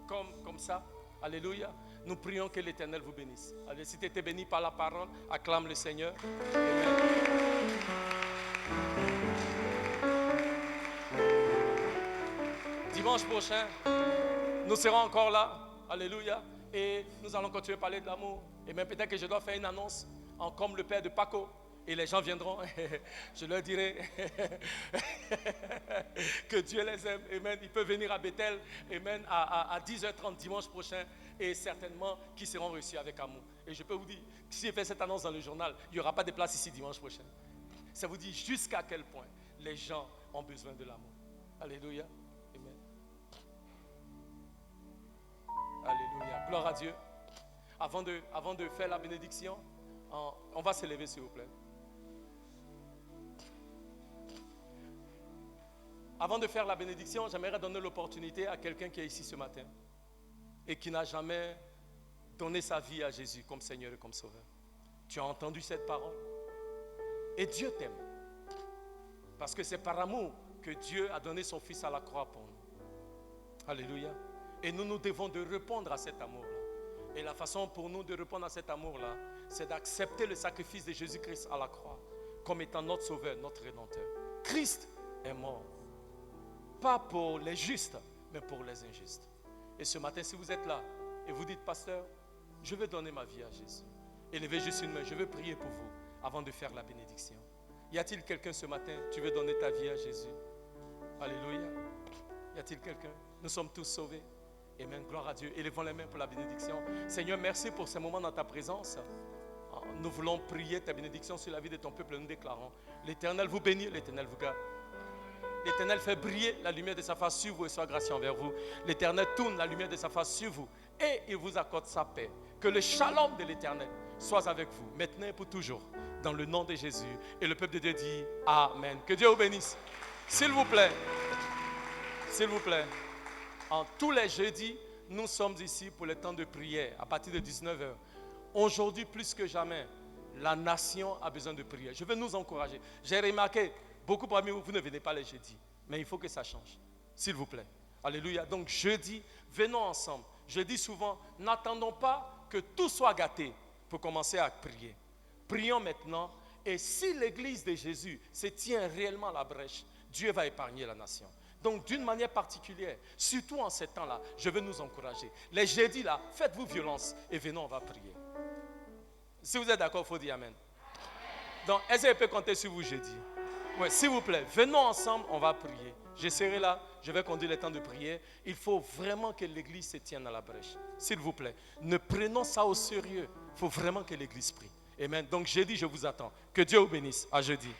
comme ça. Alléluia. Nous prions que l'Éternel vous bénisse. Allez, si tu étais béni par la parole, acclame le Seigneur. Amen. Dimanche prochain, nous serons encore là. Alléluia. Et nous allons continuer à parler de l'amour. Et même peut-être que je dois faire une annonce comme le père de Paco. Et les gens viendront, je leur dirai que Dieu les aime. Amen. Ils peuvent venir à Bethel, amen, à 10h30 dimanche prochain. Et certainement qu'ils seront reçus avec amour. Et je peux vous dire, si je fais cette annonce dans le journal, il n'y aura pas de place ici dimanche prochain. Ça vous dit jusqu'à quel point les gens ont besoin de l'amour. Alléluia. Amen. Alléluia. Gloire à Dieu. Avant de faire la bénédiction, on va se lever s'il vous plaît. Avant de faire la bénédiction, j'aimerais donner l'opportunité à quelqu'un qui est ici ce matin et qui n'a jamais donné sa vie à Jésus comme Seigneur et comme Sauveur. Tu as entendu cette parole et Dieu t'aime parce que c'est par amour que Dieu a donné son Fils à la croix pour nous. Alléluia. Et nous devons de répondre à cet amour-là. Et la façon pour nous de répondre à cet amour-là, c'est d'accepter le sacrifice de Jésus-Christ à la croix comme étant notre Sauveur, notre Rédempteur. Christ est mort. Pas pour les justes, mais pour les injustes. Et ce matin, si vous êtes là et vous dites, pasteur, je veux donner ma vie à Jésus. Élevez juste une main, je veux prier pour vous avant de faire la bénédiction. Y a-t-il quelqu'un ce matin, tu veux donner ta vie à Jésus? Alléluia. Y a-t-il quelqu'un? Nous sommes tous sauvés. Amen, gloire à Dieu. Élevons les mains pour la bénédiction. Seigneur, merci pour ce moment dans ta présence. Nous voulons prier ta bénédiction sur la vie de ton peuple. Nous déclarons, l'Éternel vous bénit, l'Éternel vous garde. L'Éternel fait briller la lumière de sa face sur vous et soit gracieux envers vous. L'Éternel tourne la lumière de sa face sur vous et il vous accorde sa paix. Que le shalom de l'Éternel soit avec vous, maintenant et pour toujours, dans le nom de Jésus. Et le peuple de Dieu dit Amen. Que Dieu vous bénisse. S'il vous plaît, en tous les jeudis, nous sommes ici pour le temps de prière à partir de 19h. Aujourd'hui, plus que jamais, la nation a besoin de prière. Je veux nous encourager. J'ai remarqué, beaucoup parmi vous, vous ne venez pas les jeudis. Mais il faut que ça change. S'il vous plaît. Alléluia. Donc jeudi, venons ensemble. Je dis souvent, n'attendons pas que tout soit gâté pour commencer à prier. Prions maintenant. Et si l'église de Jésus se tient réellement à la brèche, Dieu va épargner la nation. Donc d'une manière particulière, surtout en ces temps-là, je veux nous encourager. Les jeudis là, faites-vous violence et venons, on va prier. Si vous êtes d'accord, il faut dire Amen. Donc, est-ce que je peux compter sur vous jeudi? Oui, s'il vous plaît, venons ensemble, on va prier. Je serai là, je vais conduire le temps de prière. Il faut vraiment que l'église se tienne à la brèche. S'il vous plaît, ne prenons ça au sérieux. Il faut vraiment que l'église prie. Amen. Donc jeudi, je vous attends. Que Dieu vous bénisse. À jeudi.